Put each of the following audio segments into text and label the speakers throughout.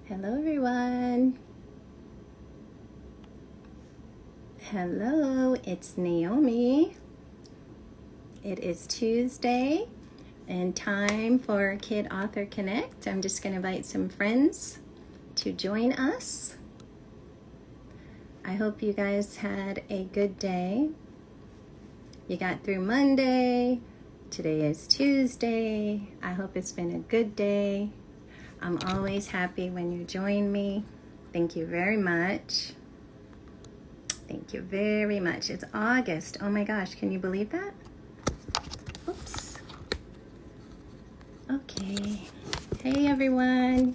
Speaker 1: Hello, everyone. Hello, it's Naomi. It is Tuesday and time for Kid Author Connect. I'm just going to invite some friends to join us. I hope you guys had a good day. You got through Monday. Today is Tuesday. I hope it's been a good day. I'm always happy when you join me. Thank you very much. Thank you very much. It's August. Oh my gosh, can you believe that? Oops. Okay. Hey everyone.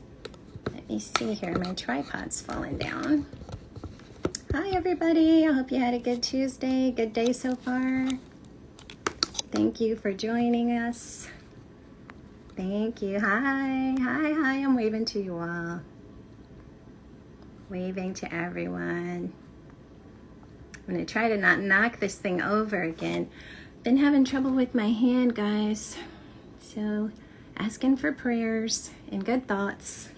Speaker 1: Let me see here. My tripod's falling down. Hi everybody. I hope you had a good Tuesday. Good day so far. Thank you for joining us. Thank you. Hi. Hi. I'm waving to you all. Waving to everyone. I'm going to try to not knock this thing over again. Been having trouble with my hand, guys. So, asking for prayers and good thoughts.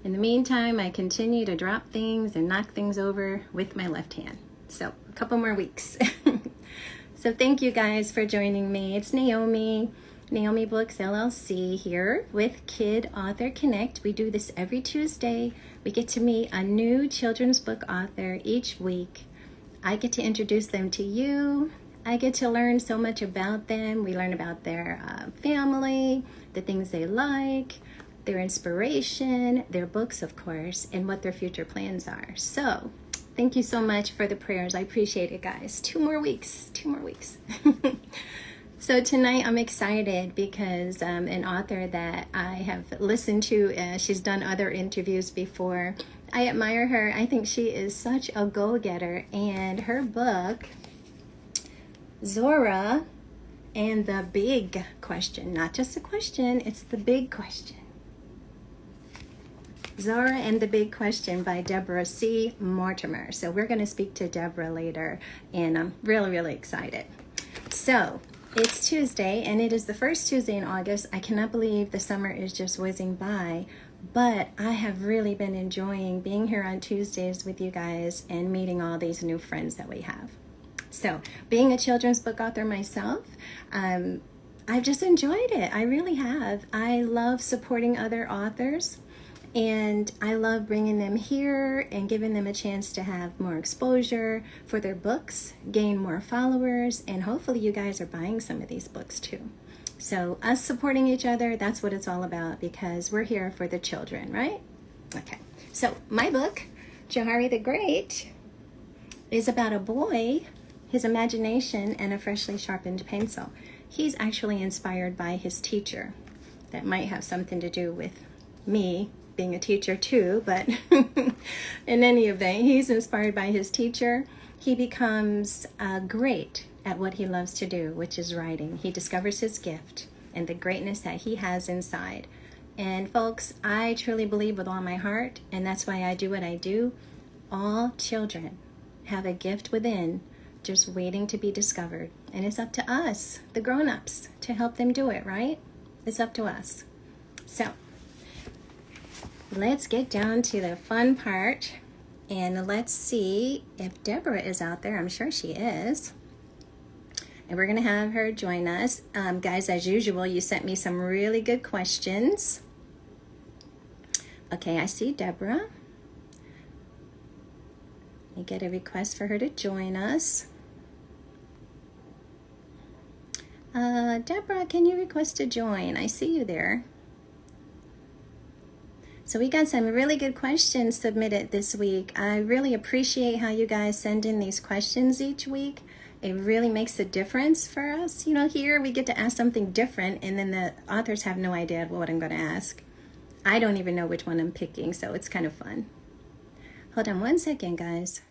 Speaker 1: In the meantime, I continue to drop things and knock things over with my left hand. So, a couple more weeks. So, thank you guys for joining me. It's Naomi Books LLC here with Kid Author Connect. We do this every Tuesday. We get to meet a new children's book author each week. I get to introduce them to you. I get to learn so much about them. We learn about their family, the things they like, their inspiration, their books, of course, and what their future plans are. So, thank you so much for the prayers. I appreciate it, guys. 2 more weeks. So tonight I'm excited because an author that I have listened to, she's done other interviews before. I admire her. I think she is such a go-getter, and her book, Zorah and the Big Question, not just a question, it's the big question. Zorah and the Big Question by Deborah C. Mortimer. So we're going to speak to Deborah later, and I'm really excited. So it's Tuesday, and it is the first Tuesday in August. I cannot believe the summer is just whizzing by, but I have really been enjoying being here on Tuesdays with you guys and meeting all these new friends that we have. So, being a children's book author myself, I've just enjoyed it. I really have. I love supporting other authors, and I love bringing them here and giving them a chance to have more exposure for their books, gain more followers, and hopefully you guys are buying some of these books too. So us supporting each other, that's what it's all about, because we're here for the children, right? Okay, so my book, Johari the Great, is about a boy, his imagination, and a freshly sharpened pencil. He's actually inspired by his teacher. That might have something to do with me being a teacher too, but in any event, he's inspired by his teacher. He becomes great at what he loves to do, which is writing. He discovers his gift and the greatness that he has inside. And folks, I truly believe with all my heart, and that's why I do what I do. All children have a gift within, just waiting to be discovered. And it's up to us, the grown-ups, to help them do it, right? It's up to us. So, let's get down to the fun part, and let's see if Deborah is out there. I'm sure she is. And we're going to have her join us. Guys, as usual, you sent me some really good questions. Okay, I see Deborah. Let me get a request for her to join us. Deborah, can you request to join? I see you there. So we got some really good questions submitted this week. I really appreciate how you guys send in these questions each week. It really makes a difference for us. You know, here we get to ask something different, and then the authors have no idea what I'm going to ask. I don't even know which one I'm picking, so it's kind of fun. Hold on one second, guys.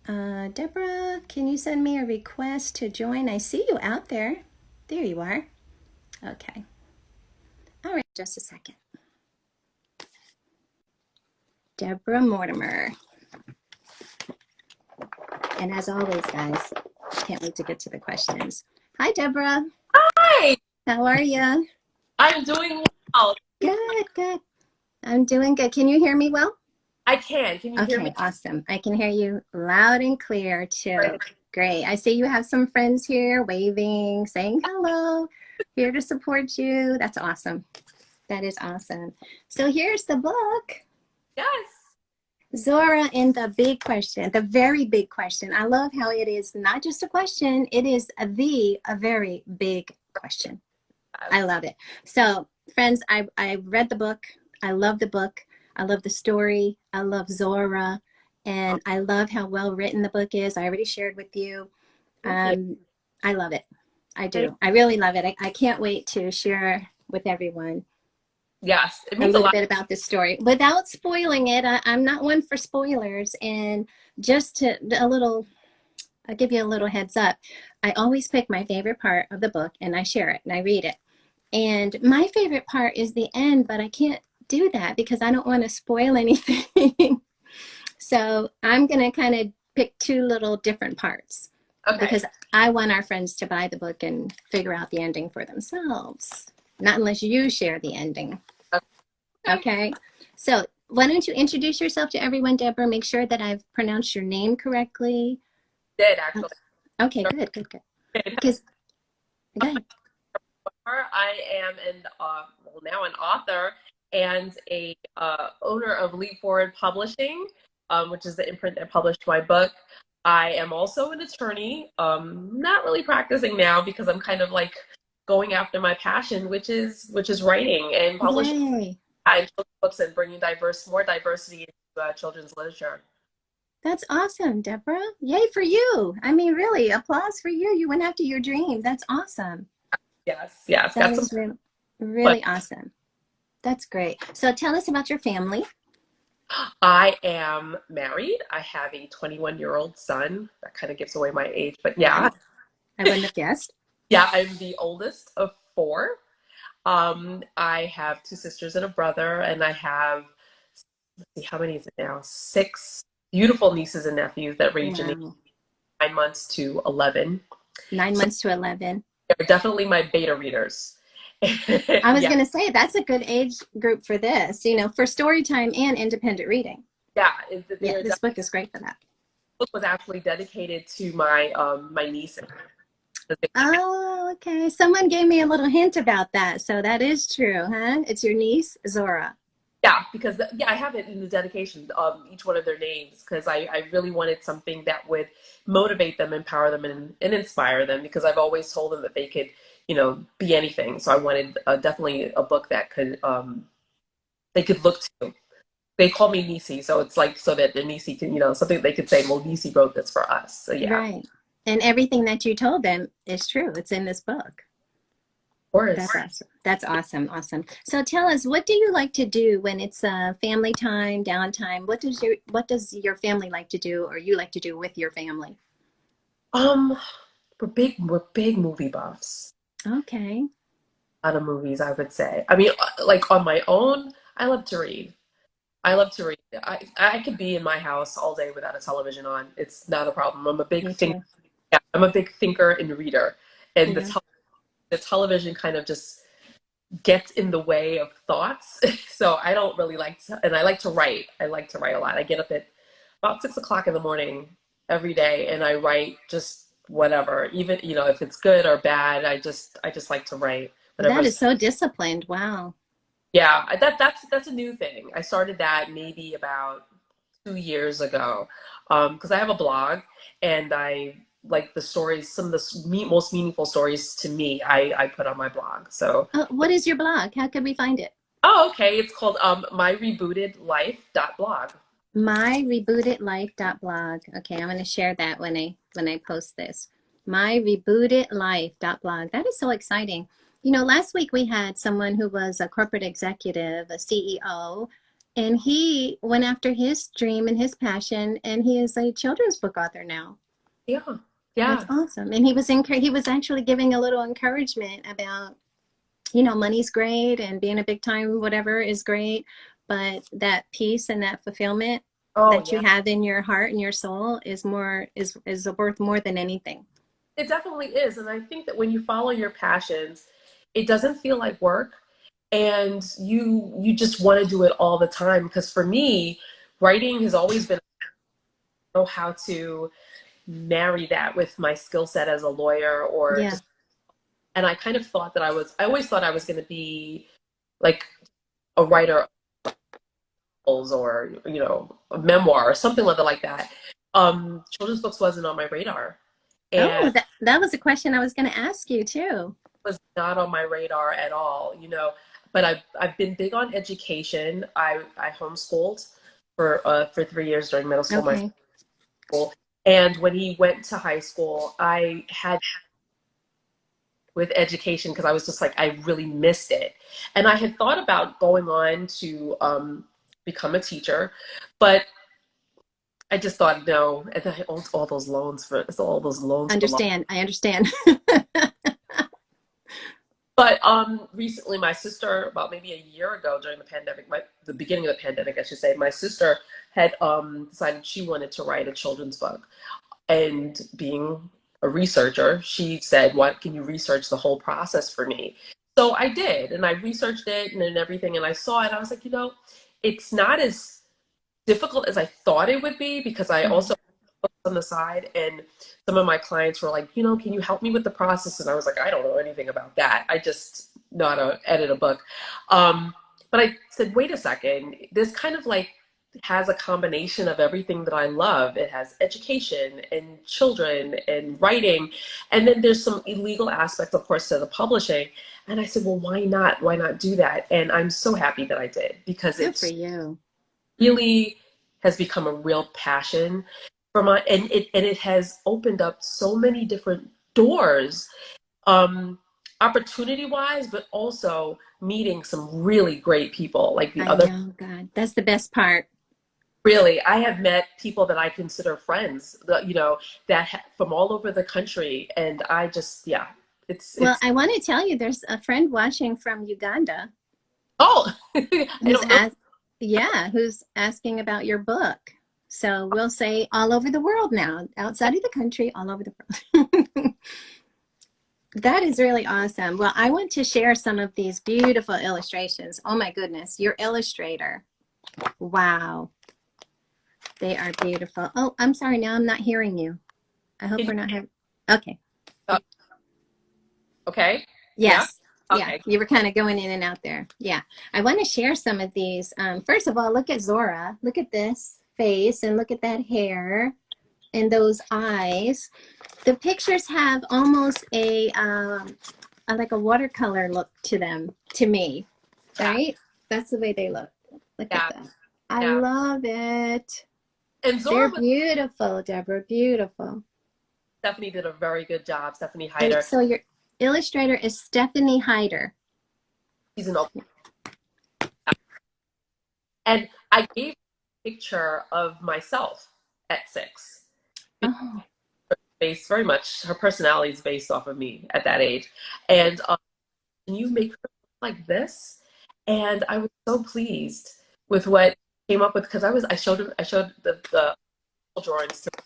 Speaker 1: Deborah, can you send me a request to join? I see you out there. There you are. Okay. All right, just a second. Deborah Mortimer. And as always, guys, can't wait to get to the questions. Hi, Deborah.
Speaker 2: Hi,
Speaker 1: How are you?
Speaker 2: I'm doing well.
Speaker 1: Good, good. I'm doing good. Can you hear me well?
Speaker 2: I can. Can you hear me?
Speaker 1: Okay, awesome. I can hear you loud and clear too.
Speaker 2: Great.
Speaker 1: Great. I see you have some friends here waving, saying hello, here to support you. That's awesome. That is awesome. So here's the book.
Speaker 2: Yes.
Speaker 1: Zora and the big question, the very big question. I love how it is not just a question, it is a very big question.
Speaker 2: Yes.
Speaker 1: I love it. So, friends, I read the book. I love the book. I love the story. I love Zora.
Speaker 2: Oh,
Speaker 1: And I love how well written the book is. I already shared with you.
Speaker 2: thank you.
Speaker 1: Um, I love it. I
Speaker 2: Thank
Speaker 1: do. I really love it. I can't wait to share with everyone
Speaker 2: Yes, it
Speaker 1: a
Speaker 2: means a
Speaker 1: little
Speaker 2: lot.
Speaker 1: bit about this story without spoiling it. I'm not one for spoilers. And just to a little, I'll give you a little heads up. I always pick my favorite part of the book and I share it and I read it. And my favorite part is the end, but I can't do that because I don't want to spoil anything. So I'm going to kind of pick two little different parts
Speaker 2: Okay.
Speaker 1: because I want our friends to buy the book and figure out the ending for themselves. Not unless you share the ending.
Speaker 2: Okay.
Speaker 1: Okay. So why don't you introduce yourself to everyone, Deborah? Make sure that I've pronounced your name correctly.
Speaker 2: Did actually.
Speaker 1: Okay, good, good, good.
Speaker 2: Did.
Speaker 1: Because, go ahead.
Speaker 2: I am well, now an author and a owner of Leap Forward Publishing, which is the imprint that published my book. I am also an attorney. Not really practicing now because I'm kind of like going after my passion, which is writing and publishing
Speaker 1: Yay.
Speaker 2: children's books and bringing more diversity into children's literature.
Speaker 1: That's awesome, Deborah. Yay for you. I mean, really, applause for you. You went after your dream. That's awesome.
Speaker 2: Yes, yes,
Speaker 1: That
Speaker 2: got some.
Speaker 1: is really,
Speaker 2: But
Speaker 1: really awesome. That's great. So tell us about your family.
Speaker 2: I am married. I have a 21-year-old son. That kind of gives away my age, but yeah,
Speaker 1: Right. I wouldn't have guessed.
Speaker 2: yeah, I'm the oldest of four. I have two sisters and a brother, and I have, let's see, how many is it now? Six beautiful nieces and nephews that range in
Speaker 1: Wow.
Speaker 2: 9 months to 11.
Speaker 1: 9 months to 11.
Speaker 2: They're definitely my beta readers.
Speaker 1: I was
Speaker 2: Yeah,
Speaker 1: going to say that's a good age group for this, for story time and independent reading.
Speaker 2: yeah,
Speaker 1: Yeah,
Speaker 2: they're
Speaker 1: this book is great for that.
Speaker 2: book was actually dedicated to my niece.
Speaker 1: Oh, okay. Someone gave me a little hint about that. So that is true, huh? It's your niece, Zora.
Speaker 2: Yeah, because yeah, I have it in the dedication, each one of their names, because I really wanted something that would motivate them, empower them, and inspire them. Because I've always told them that they could, be anything. So I wanted definitely a book that could they could look to. They call me Nisi, so it's like so that the Nisi can, something they could say, well, Nisi wrote this for us. So yeah, of
Speaker 1: Right. And everything that you told them is true. It's in this book. That's
Speaker 2: course.
Speaker 1: awesome. That's awesome. Awesome. So tell us, what do you like to do when it's family time, downtime? What does your family like to do, or you like to do with your family?
Speaker 2: Um, we're big movie buffs.
Speaker 1: Okay.
Speaker 2: A lot of movies, I would say. I mean, like on my own, I love to read. I love to read. I could be in my house all day without a television on. It's not a problem. I'm a big
Speaker 1: Me
Speaker 2: think.
Speaker 1: too.
Speaker 2: Yeah, I'm a big thinker and reader, and
Speaker 1: Yeah.
Speaker 2: the television kind of just gets in the way of thoughts. So I don't really like to, and I like to write. I like to write a lot. I get up at about 6 o'clock in the morning every day, and I write just whatever, even if it's good or bad. I just like to write
Speaker 1: That
Speaker 2: whatever's.
Speaker 1: is so disciplined. Wow.
Speaker 2: Yeah, that's a new thing. I started that maybe about 2 years ago, because I have a blog, and I like the stories. Some of the most meaningful stories to me, I put on my blog. So,
Speaker 1: What is your blog? How could we find it?
Speaker 2: oh, okay, it's called myrebootedlife.blog.
Speaker 1: Myrebootedlife.blog. Okay, I'm going to share that when I post this. Myrebootedlife.blog. That is so exciting. Last week we had someone who was a corporate executive, a CEO, and he went after his dream and his passion, and he is a children's book author now.
Speaker 2: Yeah,
Speaker 1: That's
Speaker 2: yeah.
Speaker 1: awesome. And he was actually giving a little encouragement about money's great and being a big time whatever is great, but that peace and that fulfillment
Speaker 2: Oh,
Speaker 1: that you
Speaker 2: yeah.
Speaker 1: have in your heart and your soul is worth more than anything.
Speaker 2: It definitely is, and I think that when you follow your passions, it doesn't feel like work, and you just want to do it all the time. Because for me, writing has always been, I know how to marry that with my skill set as a lawyer, or
Speaker 1: Yeah.
Speaker 2: just, and I kind of thought that I always thought I was going to be like a writer or a memoir or something like that. Children's books wasn't on my radar,
Speaker 1: Oh,
Speaker 2: and
Speaker 1: that was a question I was going to ask you too.
Speaker 2: was not on my radar at all. But I've been big on education. I homeschooled for 3 years during middle school, my
Speaker 1: Okay.
Speaker 2: school, and when he went to high school, I had with education because I was just like, I really missed it. And I had thought about going on to become a teacher, but I just thought no. And then I owed all those loans for law.
Speaker 1: Understand. I understand.
Speaker 2: But recently, my sister, about maybe a year ago during the pandemic, the beginning of the pandemic, I should say, my sister had decided she wanted to write a children's book. And being a researcher, she said, "What can you research the whole process for me?" So I did, and I researched it and everything, and I saw it. I was like, it's not as difficult as I thought it would be, because I
Speaker 1: Mhm.
Speaker 2: also put on the side, and some of my clients were like, can you help me with the process? And I was like, I don't know anything about that. I just know how to edit a book. But I said, wait a second, this kind of like has a combination of everything that I love. It has education and children and writing, and then there's some illegal aspects, of course, to the publishing. And I said, well, why not? Why not do that? And I'm so happy that I did, because
Speaker 1: Good for
Speaker 2: it's
Speaker 1: you.
Speaker 2: really has become a real passion for my, and it has opened up so many different doors, opportunity wise, but also meeting some really great people. Like the
Speaker 1: I
Speaker 2: other,
Speaker 1: know, God. That's the best part.
Speaker 2: really, I have met people that I consider friends, from all over the country. And I just, yeah,
Speaker 1: Well,
Speaker 2: it's,
Speaker 1: I want to tell you, there's a friend watching from Uganda
Speaker 2: oh, I
Speaker 1: who's
Speaker 2: don't know.
Speaker 1: asked, yeah, who's asking about your book. So we'll say all over the world now, outside of the country, all over the world. That is really awesome. Well, I want to share some of these beautiful illustrations. Oh my goodness, your illustrator. Wow, they are beautiful. Oh, I'm sorry, now I'm not hearing you. I hope
Speaker 2: Can
Speaker 1: we're
Speaker 2: you,
Speaker 1: not hearing. Okay.
Speaker 2: okay. Yeah.
Speaker 1: Yes. Yeah,
Speaker 2: Okay.
Speaker 1: you were kind of going in and out there. Yeah. I want to share some of these. First of all, look at Zora. Look at this face and look at that hair and those eyes. The pictures have almost like a watercolor look to them, to me,
Speaker 2: Yeah.
Speaker 1: right? That's the way they look. Look at
Speaker 2: Yeah.
Speaker 1: that. I
Speaker 2: Yeah.
Speaker 1: love it.
Speaker 2: And
Speaker 1: They're
Speaker 2: Zora was
Speaker 1: beautiful, Deborah, beautiful.
Speaker 2: Stephanie did a very good job. Stephanie
Speaker 1: And
Speaker 2: Heider.
Speaker 1: so your illustrator is Stephanie Heider.
Speaker 2: She's an open. And I gave a picture of myself at 6.
Speaker 1: Oh,
Speaker 2: Based very much, her personality is based off of me at that age. And you make her look like this. And I was so pleased with what came up with, because I showed the drawings to her.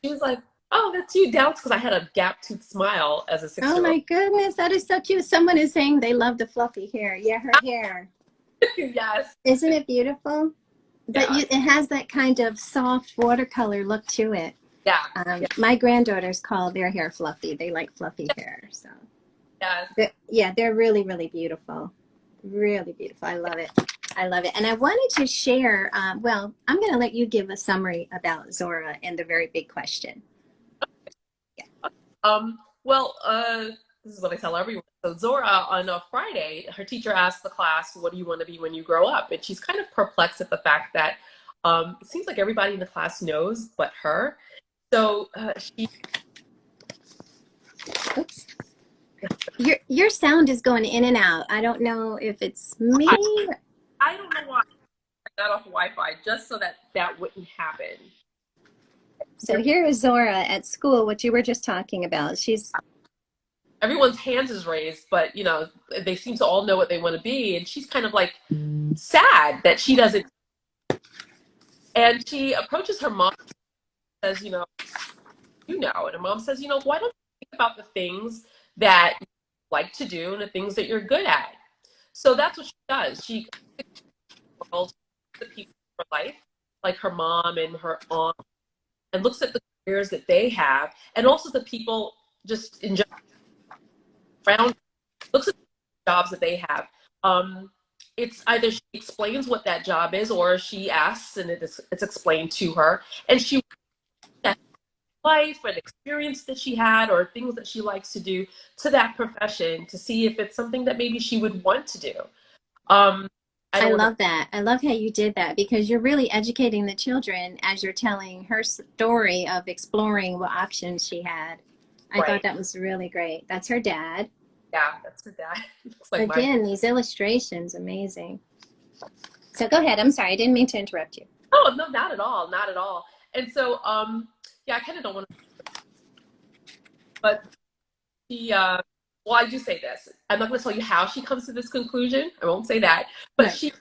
Speaker 2: She was like, oh, that's you, down, because I had a gap tooth smile as a
Speaker 1: oh
Speaker 2: 6-year-old.
Speaker 1: my goodness, that is so cute. Someone is saying they love the fluffy hair. Yeah, her hair.
Speaker 2: Yes.
Speaker 1: Isn't it beautiful? But
Speaker 2: Yeah.
Speaker 1: it has that kind of soft watercolor look to it.
Speaker 2: Yeah. Yeah.
Speaker 1: My granddaughters call their hair fluffy. They like fluffy hair. So,
Speaker 2: Yes.
Speaker 1: yeah, they're really, really beautiful. Really beautiful. I love it. I love it. And I wanted to share, well, I'm going to let you give a summary about Zora and the very big question. Yeah.
Speaker 2: Well, this is what I tell everyone. So Zora, on a Friday, her teacher asked the class, what do you want to be when you grow up? And she's kind of perplexed at the fact that it seems like everybody in the class knows but her. So she...
Speaker 1: Oops. Your sound is going in and out. I don't know if it's me.
Speaker 2: I don't know why I got off Wi-Fi, just so that that wouldn't happen.
Speaker 1: So here is Zora at school, what you were just talking about.
Speaker 2: Everyone's hands is raised, but they seem to all know what they want to be, and she's kind of like sad that she doesn't. And she approaches her mom and says, and her mom says, why don't you think about the things that you like to do and the things that you're good at? So that's what she does. She world, the people in her life, like her mom and her aunt, and looks at the careers that they have, and also the people just in general around, looks at the jobs that they have. It's either she explains what that job is, or she asks and it's explained to her, and she that life and experience that she had or things that she likes to do to that profession to see if it's something that maybe she would want to do. Um, I
Speaker 1: I
Speaker 2: don't know.
Speaker 1: love that. I love how you did that because you're really educating the children as you're telling her story of exploring what options she had. I thought
Speaker 2: Right.
Speaker 1: that was really great. That's her dad.
Speaker 2: Yeah, that's her dad. Looks like my.
Speaker 1: Again, these illustrations, amazing. So go ahead. I'm sorry. I didn't mean to interrupt you.
Speaker 2: Oh no, not at all, not at all. And so, yeah, I kind of don't want to, but she, well, I do say this. I'm not going to tell you how she comes to this conclusion. I won't say that, but
Speaker 1: Right.
Speaker 2: she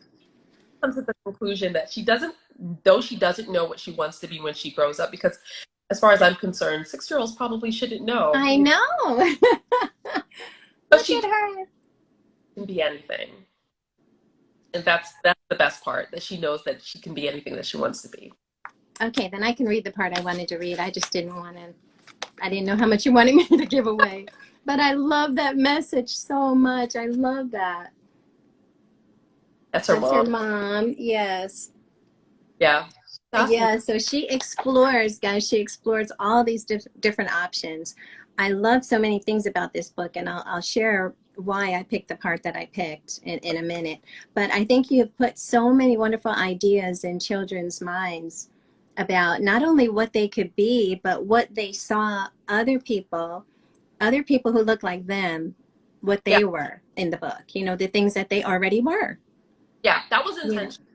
Speaker 2: comes to the conclusion that she doesn't, though she doesn't know what she wants to be when she grows up, because as far as I'm concerned, 6-year-olds probably shouldn't know.
Speaker 1: I know.
Speaker 2: But
Speaker 1: Look
Speaker 2: she
Speaker 1: at her.
Speaker 2: can be anything. And that's the best part, that she knows that she can be anything that she wants to be.
Speaker 1: Okay, then I can read the part I wanted to read. I just didn't want to, I didn't know how much you wanted me to give away. But I love that message so much. I love that.
Speaker 2: That's her
Speaker 1: That's her
Speaker 2: mom.
Speaker 1: mom. Yes.
Speaker 2: Yeah. Awesome.
Speaker 1: Yeah, so she explores, guys, she explores all these different options. I love so many things about this book, and I'll share why I picked the part that I picked in a minute. But I think you have put so many wonderful ideas in children's minds about not only what they could be, but what they saw other people who look like them, what
Speaker 2: Yeah.
Speaker 1: they were in the book, you know, the things that they already were.
Speaker 2: Yeah. That was
Speaker 1: Yeah.
Speaker 2: intentional.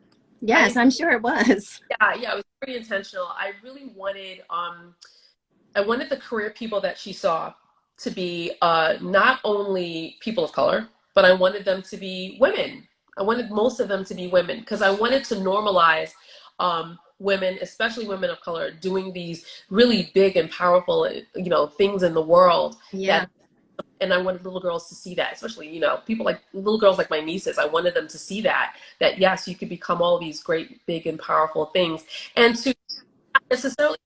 Speaker 1: Yes, I'm sure it was.
Speaker 2: Yeah, it was pretty intentional. I really wanted I wanted the career people that she saw to be not only people of color, but I wanted them to be women. I wanted most of them to be women because I wanted to normalize women, especially women of color, doing these really big and powerful, things in the world
Speaker 1: Yeah.
Speaker 2: that. And I wanted little girls to see that, especially, people like little girls like my nieces. I wanted them to see that yes, you could become all these great, big, and powerful things. And to not necessarily,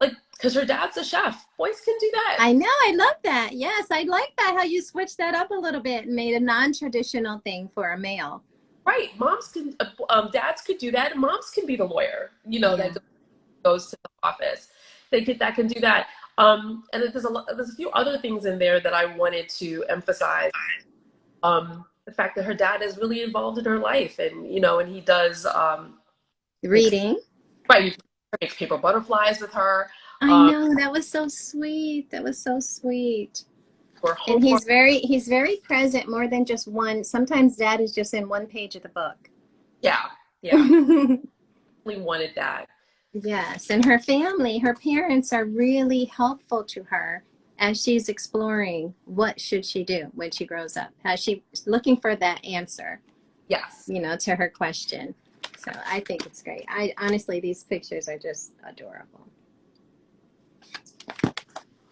Speaker 2: like, because her dad's a chef. Boys can do that.
Speaker 1: I know, I love that. Yes, I like that how you switched that up a little bit and made a non-traditional thing for a male.
Speaker 2: Right. Moms can, dads could do that. And moms can be the lawyer,
Speaker 1: Yeah.
Speaker 2: that goes to the office. That can do that. And there's a few other things in there that I wanted to emphasize. The fact that her dad is really involved in her life, and he does makes
Speaker 1: Reading.
Speaker 2: right, he makes paper butterflies with her
Speaker 1: I know, that was so sweet. That was so sweet.
Speaker 2: for
Speaker 1: And
Speaker 2: homework.
Speaker 1: he's very present more than just one. Sometimes dad is just in one page of the book.
Speaker 2: Yeah, really wanted that.
Speaker 1: Yes, and her family, her parents are really helpful to her as she's exploring what should she do when she grows up. As she's looking for that answer,
Speaker 2: Yes.
Speaker 1: to her question. So I think it's great. I honestly, these pictures are just adorable.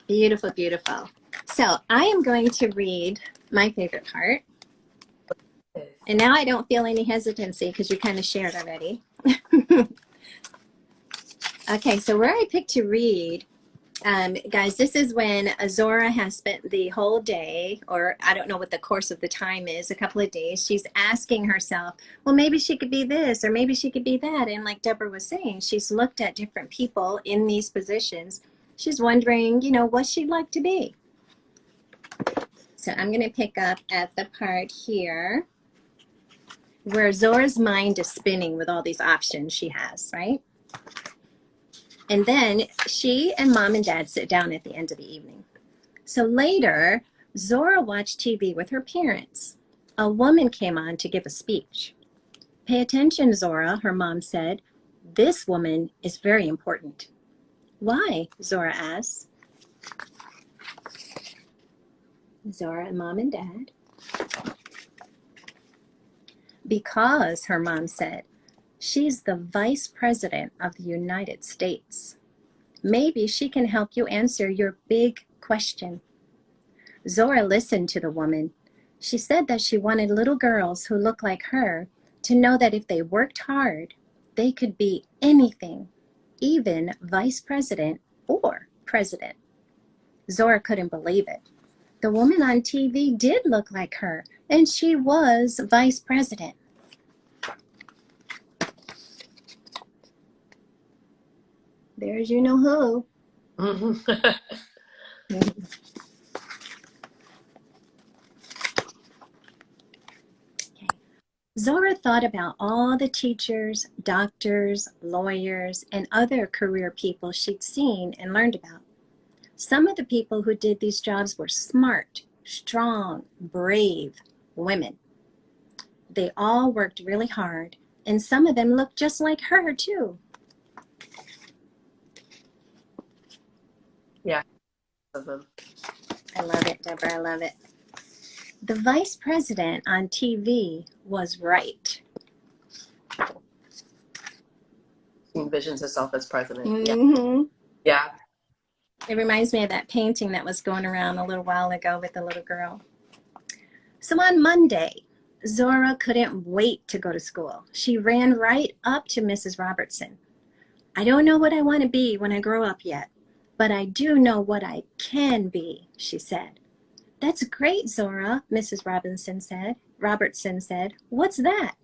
Speaker 1: Beautiful, beautiful. So I am going to read my favorite part. And now I don't feel any hesitancy because you kind of shared already. Okay, so where I picked to read, guys, this is when Zora has spent the whole day, or I don't know what the course of the time is, a couple of days. She's asking herself, well, maybe she could be this, or maybe she could be that. And like Deborah was saying, she's looked at different people in these positions. She's wondering, what she'd like to be. So I'm going to pick up at the part here where Zora's mind is spinning with all these options she has, right? And then she and mom and dad sit down at the end of the evening. So later, Zora watched TV with her parents. A woman came on to give a speech. Pay attention, Zora, her mom said. This woman is very important. Why? Zora asked. Zora and mom and dad. Because, her mom said, she's the vice president of the United States. Maybe she can help you answer your big question. Zora listened to the woman. She said that she wanted little girls who looked like her to know that if they worked hard, they could be anything, even vice president or president. Zora couldn't believe it. The woman on TV did look like her, and she was vice president. There's you know who. Zora thought about all the teachers, doctors, lawyers, and other career people she'd seen and learned about. Some of the people who did these jobs were smart, strong, brave women. They all worked really hard, and some of them looked just like her, too.
Speaker 2: Yeah.
Speaker 1: I love it, Deborah. I love it. The vice president on TV was right.
Speaker 2: She envisions herself as president.
Speaker 1: Mm-hmm.
Speaker 2: Yeah.
Speaker 1: It reminds me of that painting that was going around a little while ago with the little girl. So on Monday, Zora couldn't wait to go to school. She ran right up to Mrs. Robertson. I don't know what I want to be when I grow up yet, but I do know what I can be, she said. That's great, Zora, Mrs. Robertson said. What's that?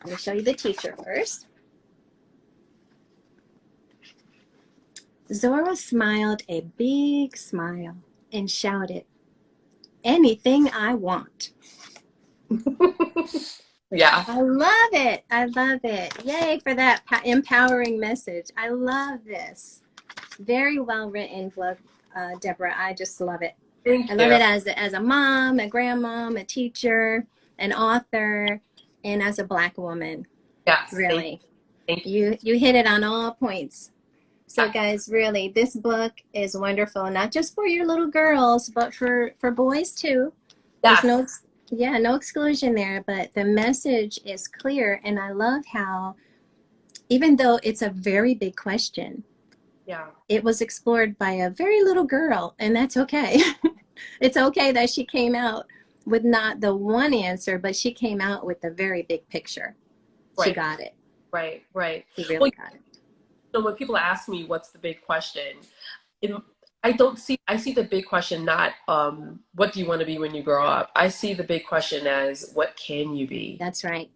Speaker 1: Let me show you the teacher first. Zora smiled a big smile and shouted, anything I want.
Speaker 2: Yeah.
Speaker 1: I love it. I love it. Yay for that empowering message. I love this. Very well written book, Deborah. I just love it.
Speaker 2: Thank you.
Speaker 1: I love it as a mom, a grandmom, a teacher, an author, and as a Black woman.
Speaker 2: Yes.
Speaker 1: Really.
Speaker 2: Thank you.
Speaker 1: You hit it on all points. So guys, really, this book is wonderful, not just for your little girls, but for boys too.
Speaker 2: Yes.
Speaker 1: There's no exclusion there, but the message is clear. And I love how, even though it's a very big question, it was explored by a very little girl, and that's okay. It's okay that she came out with not the one answer, but she came out with the very big picture. Right. She got it.
Speaker 2: Right.
Speaker 1: She really got it.
Speaker 2: So when people ask me what's the big question, I see the big question not what do you want to be when you grow up. I see the big question as what can you be?
Speaker 1: That's right.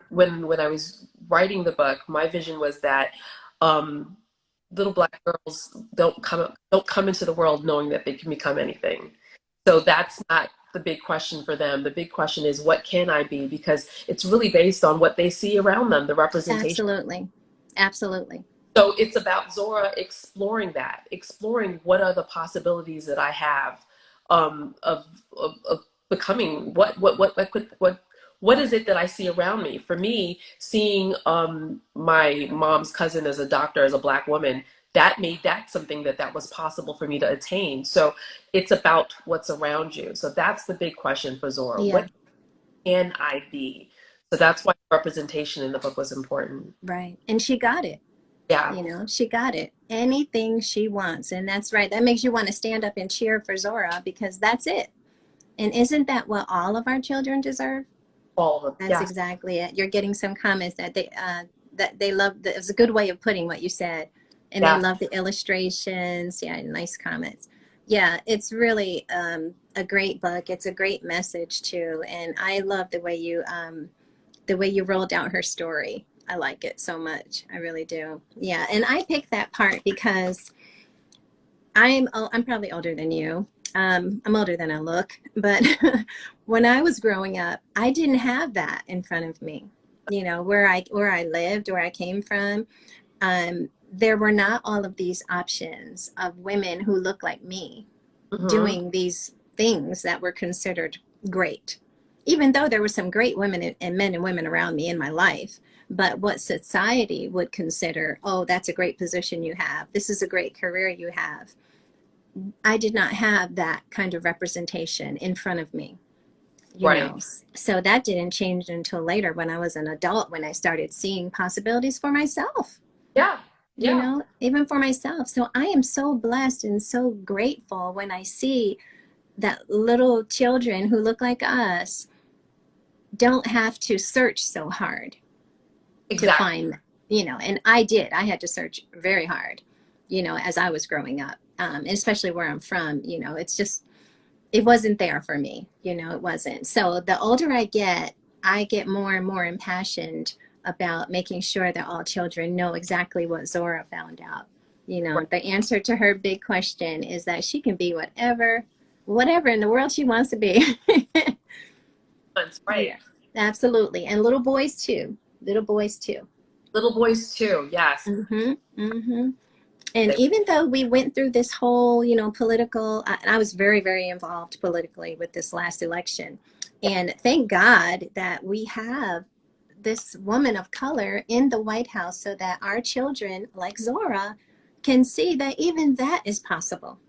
Speaker 2: When I was writing the book, my vision was that little Black girls don't come into the world knowing that they can become anything. So that's not the big question for them. The big question is what can I be? Because it's really based on what they see around them, the representation.
Speaker 1: Absolutely.
Speaker 2: So it's about Zora exploring what are the possibilities that I have of becoming what is it that I see around me? For me, seeing my mom's cousin as a doctor, as a Black woman, that made that something that was possible for me to attain. So it's about what's around you. So that's the big question for Zora. Yeah. What can I be? So that's why representation in the book was important.
Speaker 1: Right. And she got it. Yeah. She got it. Anything she wants. And that's right. That makes you want to stand up and cheer for Zora, because that's it. And isn't that what all of our children deserve?
Speaker 2: All of them.
Speaker 1: That's exactly it. You're getting some comments that they love. It was a good way of putting what you said. And they love the illustrations. Yeah, nice comments. Yeah, it's really a great book. It's a great message too. And I love the way you rolled out her story. I like it so much. I really do. Yeah, and I picked that part because I'm probably older than you. I'm older than I look, but when I was growing up, I didn't have that in front of me. Where I lived, where I came from, there were not all of these options of women who look like me doing these things that were considered great, even though there were some great women and men and women around me in my life. But what society would consider, oh, that's a great position you have. This is a great career you have. I did not have that kind of representation in front of me. You know? So that didn't change until later when I was an adult, when I started seeing possibilities for myself.
Speaker 2: Yeah.
Speaker 1: Even for myself. So I am so blessed and so grateful when I see that little children who look like us don't have to search so hard to
Speaker 2: Exactly.
Speaker 1: find, you know, and I did. I had to search very hard, you know, as I was growing up, especially where I'm from, you know, it's just, it wasn't there for me, you know, it wasn't. So the older I get more and more impassioned about making sure that all children know exactly what Zora found out. You know,
Speaker 2: Right.
Speaker 1: the answer to her big question is that she can be whatever in the world she wants to be.
Speaker 2: Right.
Speaker 1: Yeah, absolutely. And little boys too. Little boys too.
Speaker 2: Little boys too. Yes.
Speaker 1: Mm-hmm. Mm-hmm. And
Speaker 2: They,
Speaker 1: even though we went through this whole, you know, I was very, very involved politically with this last election. And thank God that we have this woman of color in the White House so that our children, like Zora, can see that even that is possible,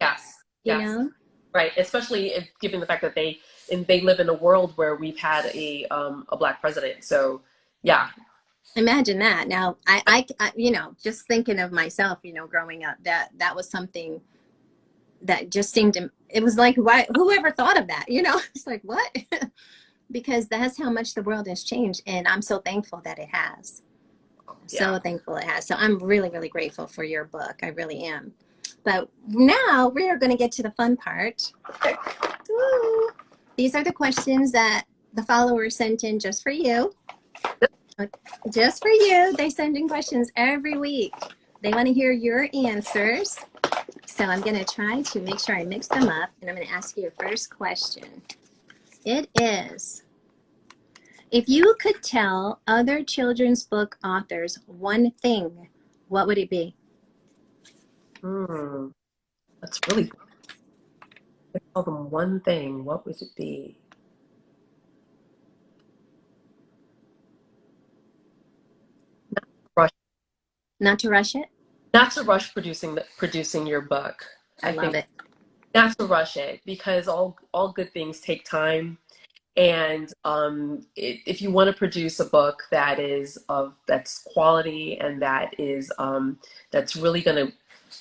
Speaker 2: yes.
Speaker 1: you
Speaker 2: Yes.
Speaker 1: know?
Speaker 2: Right. Especially if, given the fact that they live in a world where we've had a black president. So yeah.
Speaker 1: Imagine that. Now, you know, just thinking of myself, you know, growing up, that was something that just seemed to, it was like, why, whoever thought of that, you know? It's like, what? Because that's how much the world has changed, and I'm so thankful that it has.
Speaker 2: Yeah.
Speaker 1: So thankful it has. So I'm really, really grateful for your book. I really am. But now we are going to get to the fun part. Woo. These are the questions that the followers sent in just for you. Just for you. They send in questions every week. They want to hear your answers. So I'm going to try to make sure I mix them up, and I'm going to ask you a first question. It is, if you could tell other children's book authors one thing, what would it be?
Speaker 2: Hmm. That's really good. I tell them one thing. What would it be? Rush,
Speaker 1: Not to rush it?
Speaker 2: not to rush producing your book.
Speaker 1: I
Speaker 2: I
Speaker 1: love
Speaker 2: think
Speaker 1: it.
Speaker 2: not to rush it because all good things take time. And if you want to produce a book that's quality and that's really going to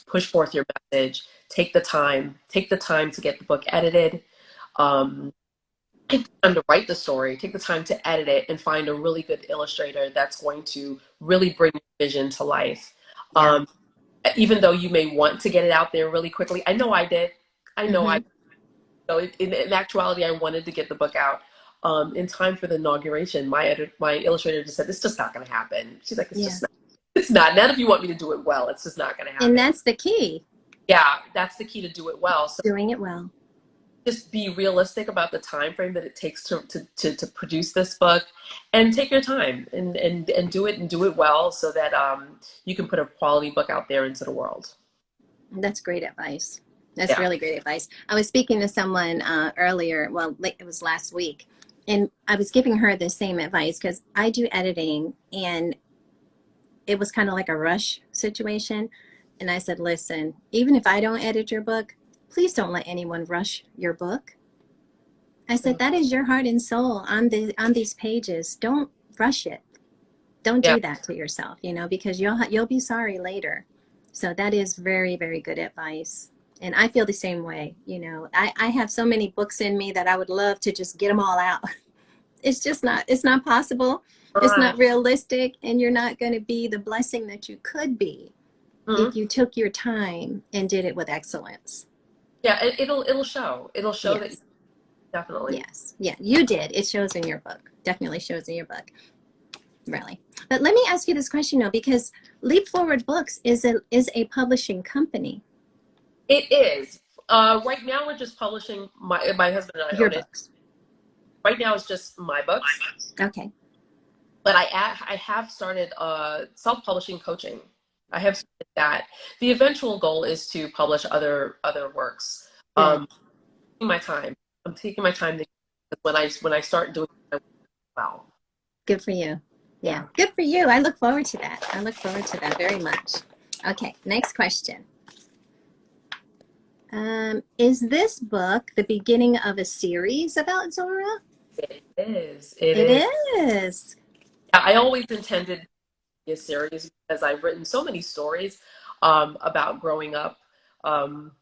Speaker 2: push forth your message, take the time. Take the time to get the book edited. Um, Take the time to write the story. Take the time to edit it and find a really good illustrator that's going to really bring your vision to life.
Speaker 1: Yeah.
Speaker 2: Even though you may want to get it out there really quickly, I know I did. I know I
Speaker 1: Mm-hmm.
Speaker 2: So in actuality, I wanted to get the book out in time for the inauguration. My illustrator just said, "It's just not going to happen." She's like, "It's
Speaker 1: Yeah.
Speaker 2: just not. It's not. Not if you want me to do it well. It's just not going to
Speaker 1: And
Speaker 2: happen."
Speaker 1: that's the key,
Speaker 2: Yeah, that's the key to do it well. So
Speaker 1: doing it well.
Speaker 2: just be realistic about the time frame that it takes to produce this book, and take your time and do it well so that you can put a quality book out there into the world.
Speaker 1: That's great advice. That's
Speaker 2: Yeah.
Speaker 1: really great advice. I was speaking to someone earlier, well, it was last week, and I was giving her the same advice because I do editing, and it was kind of like a rush situation. And I said, listen, even if I don't edit your book, please don't let anyone rush your book. I said, that is your heart and soul on these pages. Don't rush it. Don't
Speaker 2: Yeah.
Speaker 1: do that to yourself, you know, because you'll be sorry later. So that is very, very good advice. And I feel the same way. You know, I have so many books in me that I would love to just get them all out. It's not possible. It's
Speaker 2: Right.
Speaker 1: not realistic. And you're not going to be the blessing that you could be if
Speaker 2: Mhm.
Speaker 1: you took your time and did it with excellence.
Speaker 2: Yeah. It'll show. It'll show that
Speaker 1: Yes.
Speaker 2: definitely.
Speaker 1: Yes. Yeah, you did. It shows in your book. Definitely shows in your book. Really. But let me ask you this question though, because Leap Forward Books is a publishing company.
Speaker 2: It is. Right now, we're just publishing. My husband and I
Speaker 1: Your
Speaker 2: own it.
Speaker 1: books.
Speaker 2: Right now, it's just my books,
Speaker 1: Okay.
Speaker 2: but I have started self-publishing coaching. I have started that. The eventual goal is to publish other works.
Speaker 1: Good.
Speaker 2: Taking my time. I'm taking my time to, when I start doing it well.
Speaker 1: Good for you. Yeah.
Speaker 2: Yeah.
Speaker 1: Good for you. I look forward to that. I look forward to that very much. Okay. Next question. Is this book the beginning of a series about Zora?
Speaker 2: It is. It
Speaker 1: It
Speaker 2: is.
Speaker 1: is.
Speaker 2: Yeah, I always intended a series because I've written so many stories about growing up, um,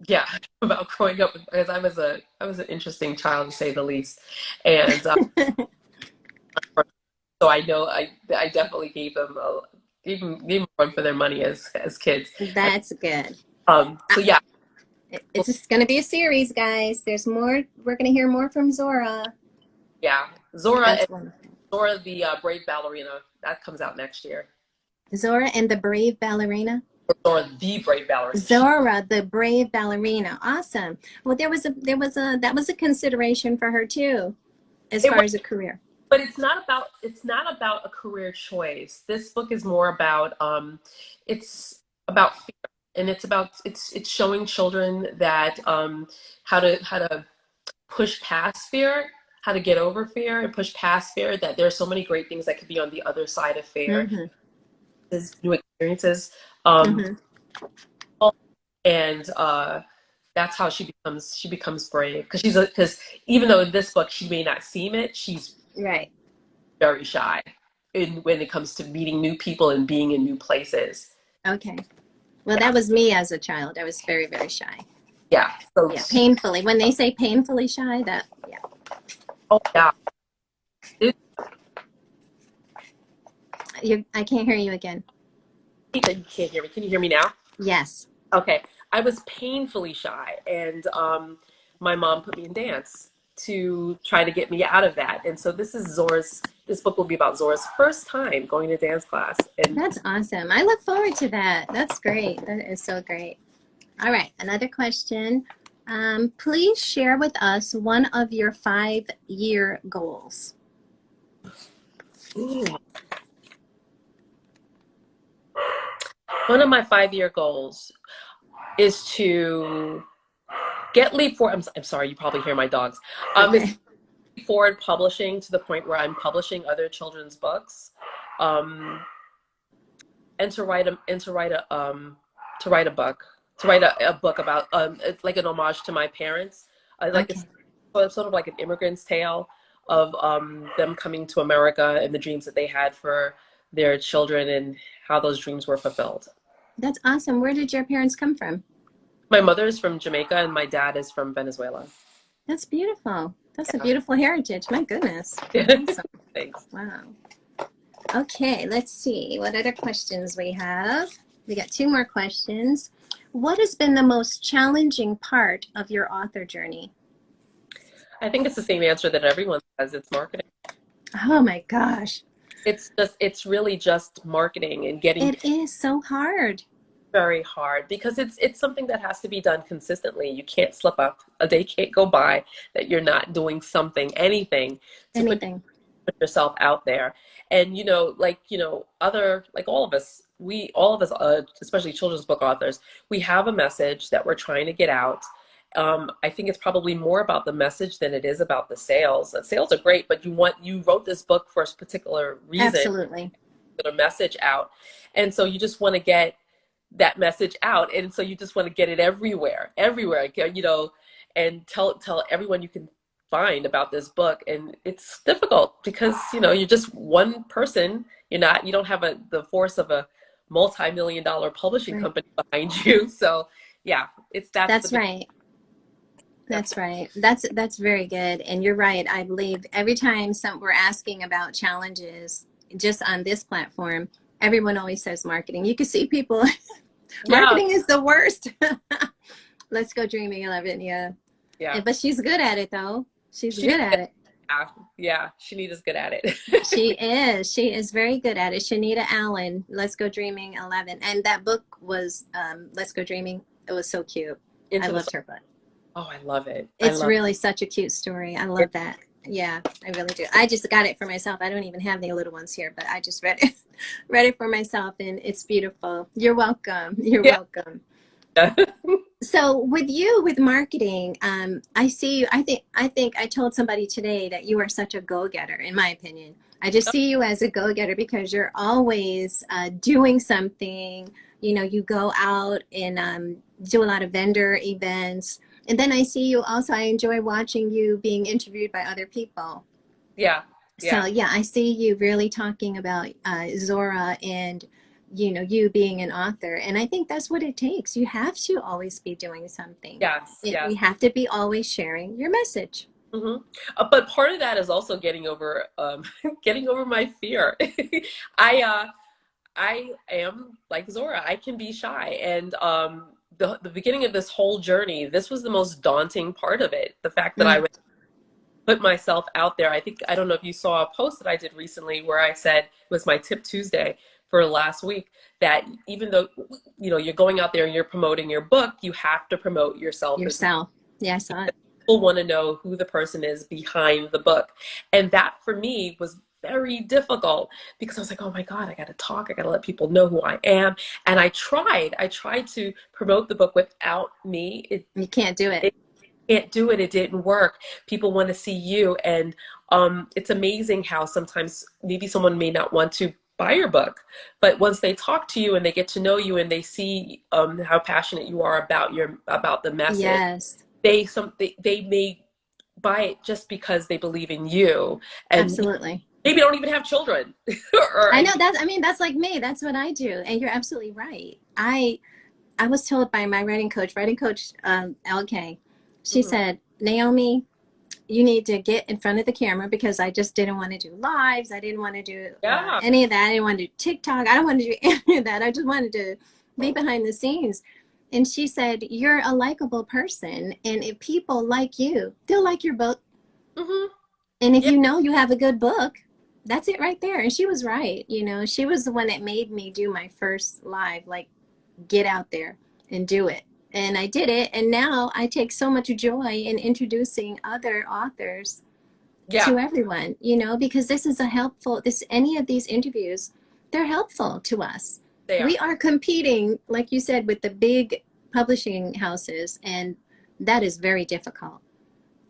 Speaker 2: yeah, about growing up because I was an interesting child to say the least, and so I know I definitely gave them a run for their money as kids.
Speaker 1: That's good.
Speaker 2: So yeah,
Speaker 1: It's just going to be a series, guys. There's more. We're going to hear more from Zora.
Speaker 2: yeah, Zora
Speaker 1: That's
Speaker 2: and
Speaker 1: wonderful.
Speaker 2: Zora the Brave Ballerina that comes out next year.
Speaker 1: Zora and the Brave Ballerina.
Speaker 2: Zora the Brave Ballerina.
Speaker 1: Zora, the Brave Ballerina. Awesome. Well, that was a consideration for her too, as
Speaker 2: It
Speaker 1: far
Speaker 2: was,
Speaker 1: as a career.
Speaker 2: but it's not about a career choice. This book is more about it's about fear, and it's showing children that how to push past fear, how to get over fear and push past fear, that there's so many great things that could be on the other side of fear.
Speaker 1: Mm-hmm.
Speaker 2: There's new experiences. Um,
Speaker 1: Mm-hmm.
Speaker 2: and that's how she becomes brave because because even though in this book she may not seem it, she's
Speaker 1: Right.
Speaker 2: very shy when it comes to meeting new people and being in new places.
Speaker 1: Okay. Well,
Speaker 2: Yeah,
Speaker 1: that was me as a child. I was very, very shy.
Speaker 2: yeah. So
Speaker 1: Yeah, painfully. When they say painfully shy, that yeah.
Speaker 2: oh yeah,
Speaker 1: I can't hear you again.
Speaker 2: you can't hear me. Can you hear me now?
Speaker 1: Yes.
Speaker 2: Okay, I was painfully shy, and my mom put me in dance to try to get me out of that. And so this is Zora's. This book will be about Zora's first time going to dance class, and
Speaker 1: That's awesome. I look forward to that. That's great. That is so great. All right, another question. Please share with us one of your 5-year goals.
Speaker 2: ooh, one of my 5-year goals is to get Leap Forward. I'm sorry, you probably hear my dogs. Is
Speaker 1: Okay.
Speaker 2: Leap Forward publishing to the point where I'm publishing other children's books, um, and to write a book, to write a book about it's like an homage to my parents. Like
Speaker 1: Okay.
Speaker 2: it's sort of like an immigrant's tale of them coming to America and the dreams that they had for their children and how those dreams were fulfilled.
Speaker 1: That's awesome. Where did your parents come from?
Speaker 2: My mother is from Jamaica and my dad is from Venezuela.
Speaker 1: That's beautiful. That's a beautiful heritage. My goodness.
Speaker 2: Yeah.
Speaker 1: Awesome.
Speaker 2: Thanks.
Speaker 1: Wow. Okay, let's see what other questions we have. We got 2 more questions. What has been the most challenging part of your author journey?
Speaker 2: I think it's the same answer that everyone says. It's marketing.
Speaker 1: Oh my gosh.
Speaker 2: It's really just marketing and getting
Speaker 1: It is so hard.
Speaker 2: very hard because it's something that has to be done consistently. You can't slip up. A day can't go by that you're not doing something, anything to put
Speaker 1: Anything.
Speaker 2: yourself out there. And other, like all of us, especially children's book authors, we have a message that we're trying to get out. I think it's probably more about the message than it is about the sales. The sales are great, but you wrote this book for a particular reason,
Speaker 1: Absolutely.
Speaker 2: get a message out, and so you just want to get that message out, and so you just want to get it everywhere, and tell everyone you can find about this book. And it's difficult because you're just one person. You don't have the force of a multi-million-dollar publishing
Speaker 1: Right.
Speaker 2: company behind you. So yeah,
Speaker 1: That's right. That's right. That's very good. And you're right. I believe every time we're asking about challenges just on this platform, everyone always says marketing. You can see people,
Speaker 2: yeah,
Speaker 1: marketing is the worst. Let's Go Dreaming 11. Yeah.
Speaker 2: yeah.
Speaker 1: But she's good at it though. She's
Speaker 2: She
Speaker 1: good at it.
Speaker 2: yeah, Shanita's good at it.
Speaker 1: She is. She is very good at it. Shanita Allen, Let's Go Dreaming 11. And that book was Let's Go Dreaming. It was so cute. I loved her book.
Speaker 2: Oh, I love it.
Speaker 1: It's really such a cute story. I love that. Yeah, I really do. I just got it for myself. I don't even have the little ones here, but I just read it for myself, and it's beautiful. You're welcome. You're welcome. So with marketing, I see you. I think I told somebody today that you are such a go-getter, in my opinion. I just see you as a go-getter because you're always doing something. You go out and do a lot of vendor events. And then I see you also, I enjoy watching you being interviewed by other people.
Speaker 2: Yeah.
Speaker 1: So yeah, I see you really talking about Zora and you being an author. And I think that's what it takes. You have to always be doing something.
Speaker 2: Yes, yes.
Speaker 1: You have to be always sharing your message.
Speaker 2: Hmm. But part of that is also getting over getting over my fear. I I am like Zora. I can be shy, and the beginning of this whole journey, this was the most daunting part of it. The fact that I
Speaker 1: Mm,
Speaker 2: would put myself out there. I don't know if you saw a post that I did recently where I said it was my Tip Tuesday for last week, that even though you're going out there and you're promoting your book, you have to promote yourself as well.
Speaker 1: yourself. Yeah, I saw it.
Speaker 2: People want to know who the person is behind the book. And that for me was very difficult because I was like, oh my God, I got to talk. I got to let people know who I am. And I tried to promote the book without me.
Speaker 1: You can't do it.
Speaker 2: It can't do it. It didn't work. People want to see you. And it's amazing how sometimes maybe someone may not want to buy your book, but once they talk to you and they get to know you and they see how passionate you are about the message,
Speaker 1: Yes,
Speaker 2: they may buy it just because they believe in you, and
Speaker 1: absolutely.
Speaker 2: maybe don't even have children. or
Speaker 1: I know that's, I mean, that's like me. That's what I do. And you're absolutely right. I was told by my writing coach, LK, she
Speaker 2: Mhm.
Speaker 1: said, Naomi, you need to get in front of the camera, because I just didn't want to do lives. I didn't want to do
Speaker 2: Yeah,
Speaker 1: any of that. I didn't want to do TikTok. I don't want to do any of that. I just wanted to be behind the scenes. And she said, you're a likable person. And if people like you, they'll like your book.
Speaker 2: hmm,
Speaker 1: And if
Speaker 2: yeah,
Speaker 1: you have a good book, that's it right there. And she was right. She was the one that made me do my first live, like, get out there and do it. And I did it. And now I take so much joy in introducing other authors
Speaker 2: yeah.
Speaker 1: to everyone, because this is any of these interviews, they're helpful to us.
Speaker 2: They
Speaker 1: We
Speaker 2: are.
Speaker 1: are competing, like you said, with the big publishing houses, and that is very difficult.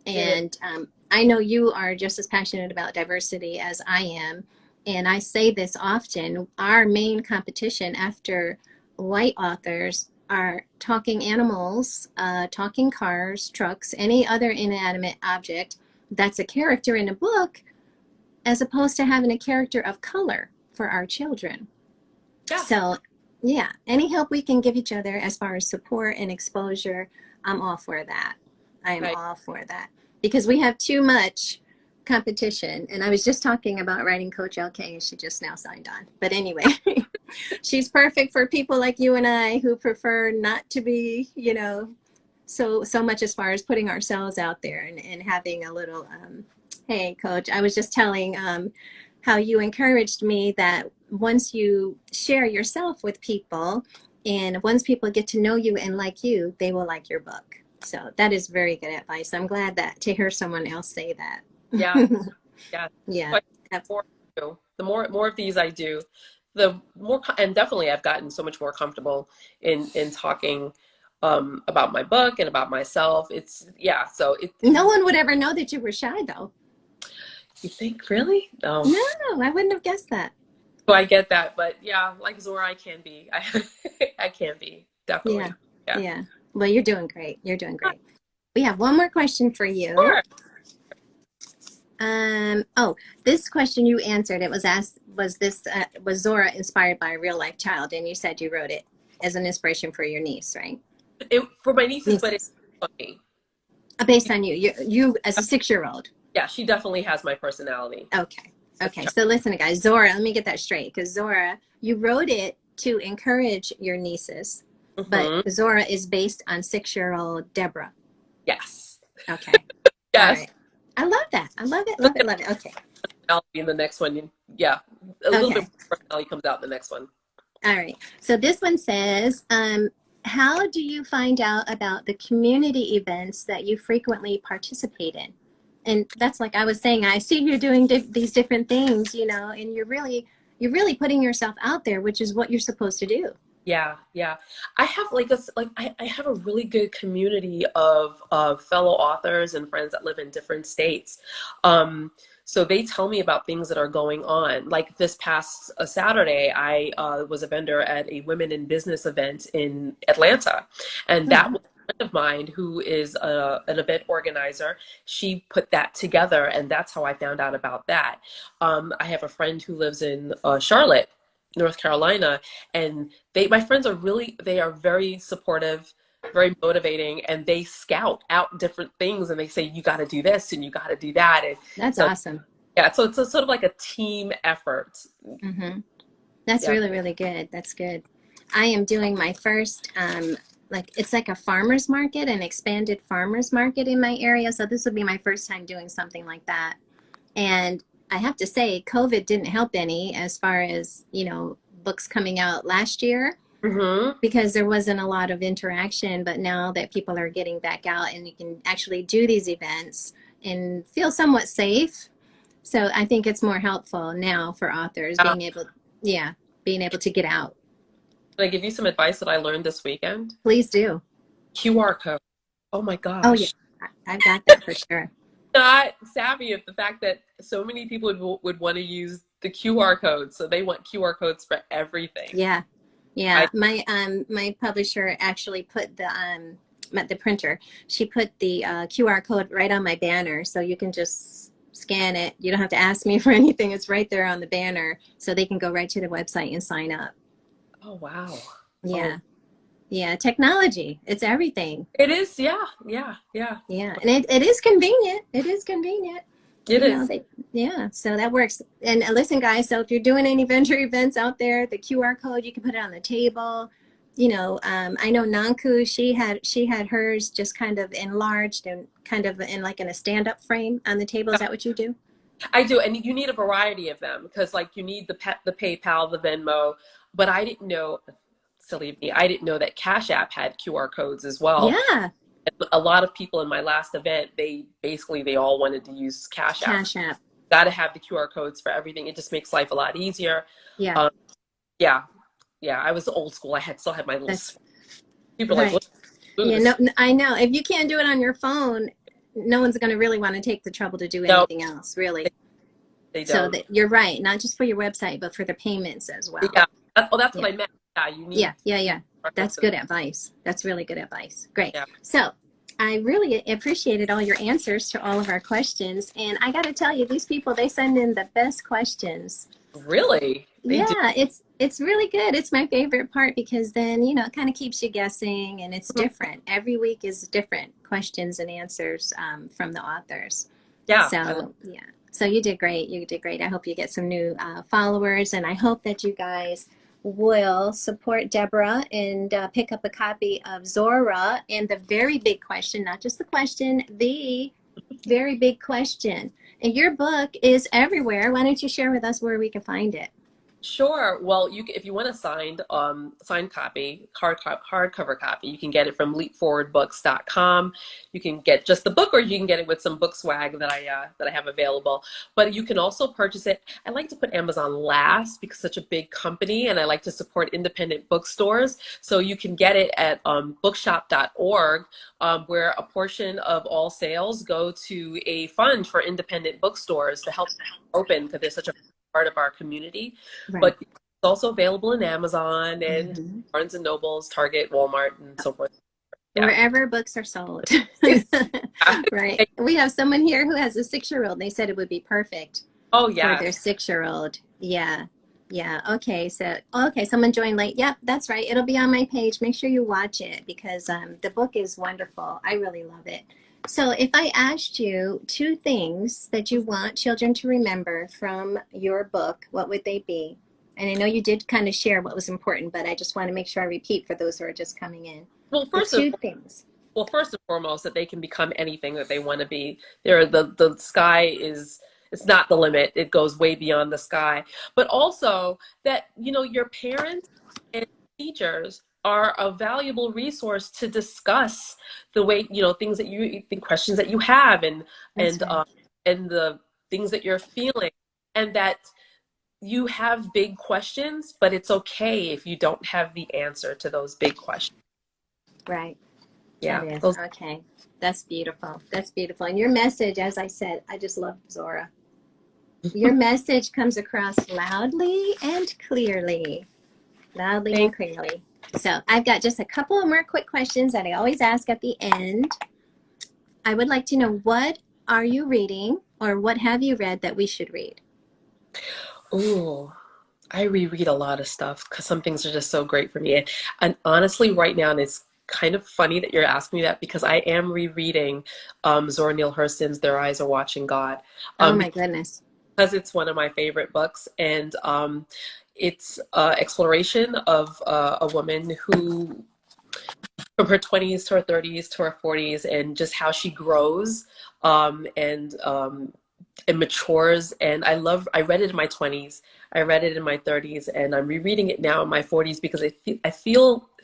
Speaker 2: It is.
Speaker 1: And I know you are just as passionate about diversity as I am. And I say this often, our main competition after white authors are talking animals, talking cars, trucks, any other inanimate object that's a character in a book, as opposed to having a character of color for our children.
Speaker 2: Yeah,
Speaker 1: So, yeah, any help we can give each other as far as support and exposure, I'm all for that. I am
Speaker 2: I,
Speaker 1: all for that, because we have too much competition. And I was just talking about writing coach LK, and she just now signed on. But anyway, she's perfect for people like you and I who prefer not to be, so much as far as putting ourselves out there, and having a little, hey, coach, I was just telling how you encouraged me that once you share yourself with people, and once people get to know you and like you, they will like your book. So that is very good advice. I'm glad that to hear someone else say that.
Speaker 2: yeah, yeah.
Speaker 1: Yeah.
Speaker 2: But more I do, the more of these I do, the more, and definitely I've gotten so much more comfortable in talking about my book and about myself. It's yeah. So
Speaker 1: No one would ever know that you were shy, though.
Speaker 2: you think really? No.
Speaker 1: No, I wouldn't have guessed that.
Speaker 2: So I get that, but yeah, like Zora, I can be. I can be
Speaker 1: Yeah.
Speaker 2: definitely. Yeah.
Speaker 1: Yeah. Well, you're doing great. You're doing great. We have one more question for you.
Speaker 2: Sure.
Speaker 1: Oh, this question you answered. It was asked, was Zora inspired by a real life child? And you said you wrote it as an inspiration for your niece, right?
Speaker 2: For my nieces, but it's
Speaker 1: Nieces.
Speaker 2: funny.
Speaker 1: Based on you as a 6-year-old.
Speaker 2: Yeah, she definitely has my personality.
Speaker 1: Okay. Okay. So listen, guys, Zora, let me get that straight. Because Zora, you wrote it to encourage your nieces, but
Speaker 2: Hmm.
Speaker 1: Zora is based on 6-year-old Deborah.
Speaker 2: Yes.
Speaker 1: Okay. All
Speaker 2: Yes.
Speaker 1: right. I love that. I love it. Love it. Love it. Okay.
Speaker 2: Personality in the next one. Yeah. A little bit
Speaker 1: Okay.
Speaker 2: more personality comes out in the next one.
Speaker 1: All right. So this one says, how do you find out about the community events that you frequently participate in? And that's like I was saying, I see you doing these different things, and you're really putting yourself out there, which is what you're supposed to do.
Speaker 2: Yeah, yeah. I have I have a really good community of fellow authors and friends that live in different states. So they tell me about things that are going on. Like this past Saturday, I was a vendor at a women in business event in Atlanta, and that
Speaker 1: Hmm.
Speaker 2: was a friend of mine who is an event organizer. She put that together, and that's how I found out about that. I have a friend who lives in Charlotte, North Carolina, and my friends they are very supportive, very motivating, and they scout out different things and they say, you got to do this and you got to do that. And
Speaker 1: That's
Speaker 2: so,
Speaker 1: awesome.
Speaker 2: yeah, so it's sort of like a team effort.
Speaker 1: Mm-hmm. That's
Speaker 2: Yeah.
Speaker 1: really, really good. That's good. I am doing my first, like, it's like a farmer's market, an expanded farmer's market in my area. So this will be my first time doing something like that. And I have to say, COVID didn't help any as far as, books coming out last year
Speaker 2: Mm-hmm.
Speaker 1: because there wasn't a lot of interaction. But now that people are getting back out and you can actually do these events and feel somewhat safe. So I think it's more helpful now for authors
Speaker 2: Yeah.
Speaker 1: being able to get out.
Speaker 2: Can I give you some advice that I learned this weekend?
Speaker 1: Please do.
Speaker 2: QR code. Oh my
Speaker 1: Oh yeah,
Speaker 2: gosh.
Speaker 1: I've got that for sure.
Speaker 2: Not savvy of the fact that so many people would want to use the QR codes. So they want QR codes for everything.
Speaker 1: Yeah,
Speaker 2: I
Speaker 1: yeah. My publisher actually put the printer. She put the QR code right on my banner, so you can just scan it. You don't have to ask me for anything. It's right there on the banner, so they can go right to the website and sign up.
Speaker 2: Oh wow.
Speaker 1: Yeah,
Speaker 2: Oh,
Speaker 1: yeah. Technology, it's everything.
Speaker 2: it is. Yeah. Yeah. Yeah.
Speaker 1: Yeah, and it is convenient. It is convenient.
Speaker 2: It is.
Speaker 1: Yeah, so that works. And listen, guys, so if you're doing any venture events out there, the QR code, you can put it on the table. I know Nanku, she had hers just kind of enlarged and kind of in a stand-up frame on the table. Is that what you do?
Speaker 2: I do, and you need a variety of them because, like, you need the PayPal, the Venmo, but I didn't know. Silly of me, I didn't know that Cash App had QR codes as well.
Speaker 1: Yeah,
Speaker 2: A lot of people in my last event, they all wanted to use Cash App.
Speaker 1: Cash App.
Speaker 2: Got to have the QR codes for everything. It just makes life a lot easier.
Speaker 1: Yeah,
Speaker 2: Um, yeah, yeah. I was old school. Still had my little.
Speaker 1: that's
Speaker 2: People are like,
Speaker 1: right.
Speaker 2: ooh,
Speaker 1: Yeah, no, I know. If you can't do it on your phone, no one's going to really want to take the trouble to do
Speaker 2: no,
Speaker 1: anything else, really.
Speaker 2: they
Speaker 1: So
Speaker 2: don't.
Speaker 1: that you're right, not just for your website, but for the payments as well.
Speaker 2: Yeah. That's
Speaker 1: Yeah.
Speaker 2: what I meant. Yeah, you need.
Speaker 1: Yeah. That's good advice. That's really good advice. Great.
Speaker 2: Yeah.
Speaker 1: So I really appreciated all your answers to all of our questions. And I got to tell you, these people, they send in the best questions.
Speaker 2: Really? They do.
Speaker 1: Yeah, it's really good. It's my favorite part because then, it kind of keeps you guessing and it's different. Every week is different questions and answers from the authors.
Speaker 2: Yeah.
Speaker 1: So, yeah. So you did great. You did great. I hope you get some new followers, and I hope that you guys will support Deborah and pick up a copy of Zora and the very big question, not just the question, the very big question. And your book is everywhere. Why don't you share with us where we can find it?
Speaker 2: Sure. Well, if you want a signed copy, hardcover copy, you can get it from leapforwardbooks.com. You can get just the book, or you can get it with some book swag that I have available. But you can also purchase it. I like to put Amazon last because it's such a big company, and I like to support independent bookstores. So you can get it at bookshop.org, where a portion of all sales go to a fund for independent bookstores to help open because they're such a part of our community.
Speaker 1: Right.
Speaker 2: But it's also available in Amazon and Barnes and Nobles, Target, Walmart, and so forth.
Speaker 1: Yeah. Wherever books are sold. Right. We have someone here who has a 6-year-old. They said it would be perfect.
Speaker 2: Oh yeah.
Speaker 1: For their 6-year-old. Yeah. Okay. So, someone joined late. Yep, that's right. It'll be on my page. Make sure you watch it because the book is wonderful. I really love it. So if I asked you 2 things that you want children to remember from your book, what would they be? And I know you did kind of share what was important, but I just want to make sure I repeat for those who are just coming in.
Speaker 2: Well, first and foremost, that they can become anything that they want to be. The sky is, it's not the limit. It goes way beyond the sky. But also that, your parents and teachers are a valuable resource to discuss the way, things that the questions that you have and the things that you're feeling, and that you have big questions, but it's okay if you don't have the answer to those big questions.
Speaker 1: Right.
Speaker 2: Yeah.
Speaker 1: Okay. That's beautiful. That's beautiful. And your message, as I said, I just love Zora. Your message comes across loudly and clearly. And clearly. So I've got just a couple of more quick questions that I always ask at the end. I would like to know, what are you reading or what have you read that we should read?
Speaker 2: Oh, I reread a lot of stuff because some things are just so great for me. And honestly, right now, and it's kind of funny that you're asking me that because I am rereading Zora Neale Hurston's Their Eyes Are Watching God,
Speaker 1: Oh
Speaker 2: um,
Speaker 1: my goodness.
Speaker 2: because it's one of my favorite books. And it's exploration of a woman who, from her 20s to her 30s to her 40s, and just how she grows and matures. And I read it in my 20s, I read it in my 30s, and I'm rereading it now in my 40s because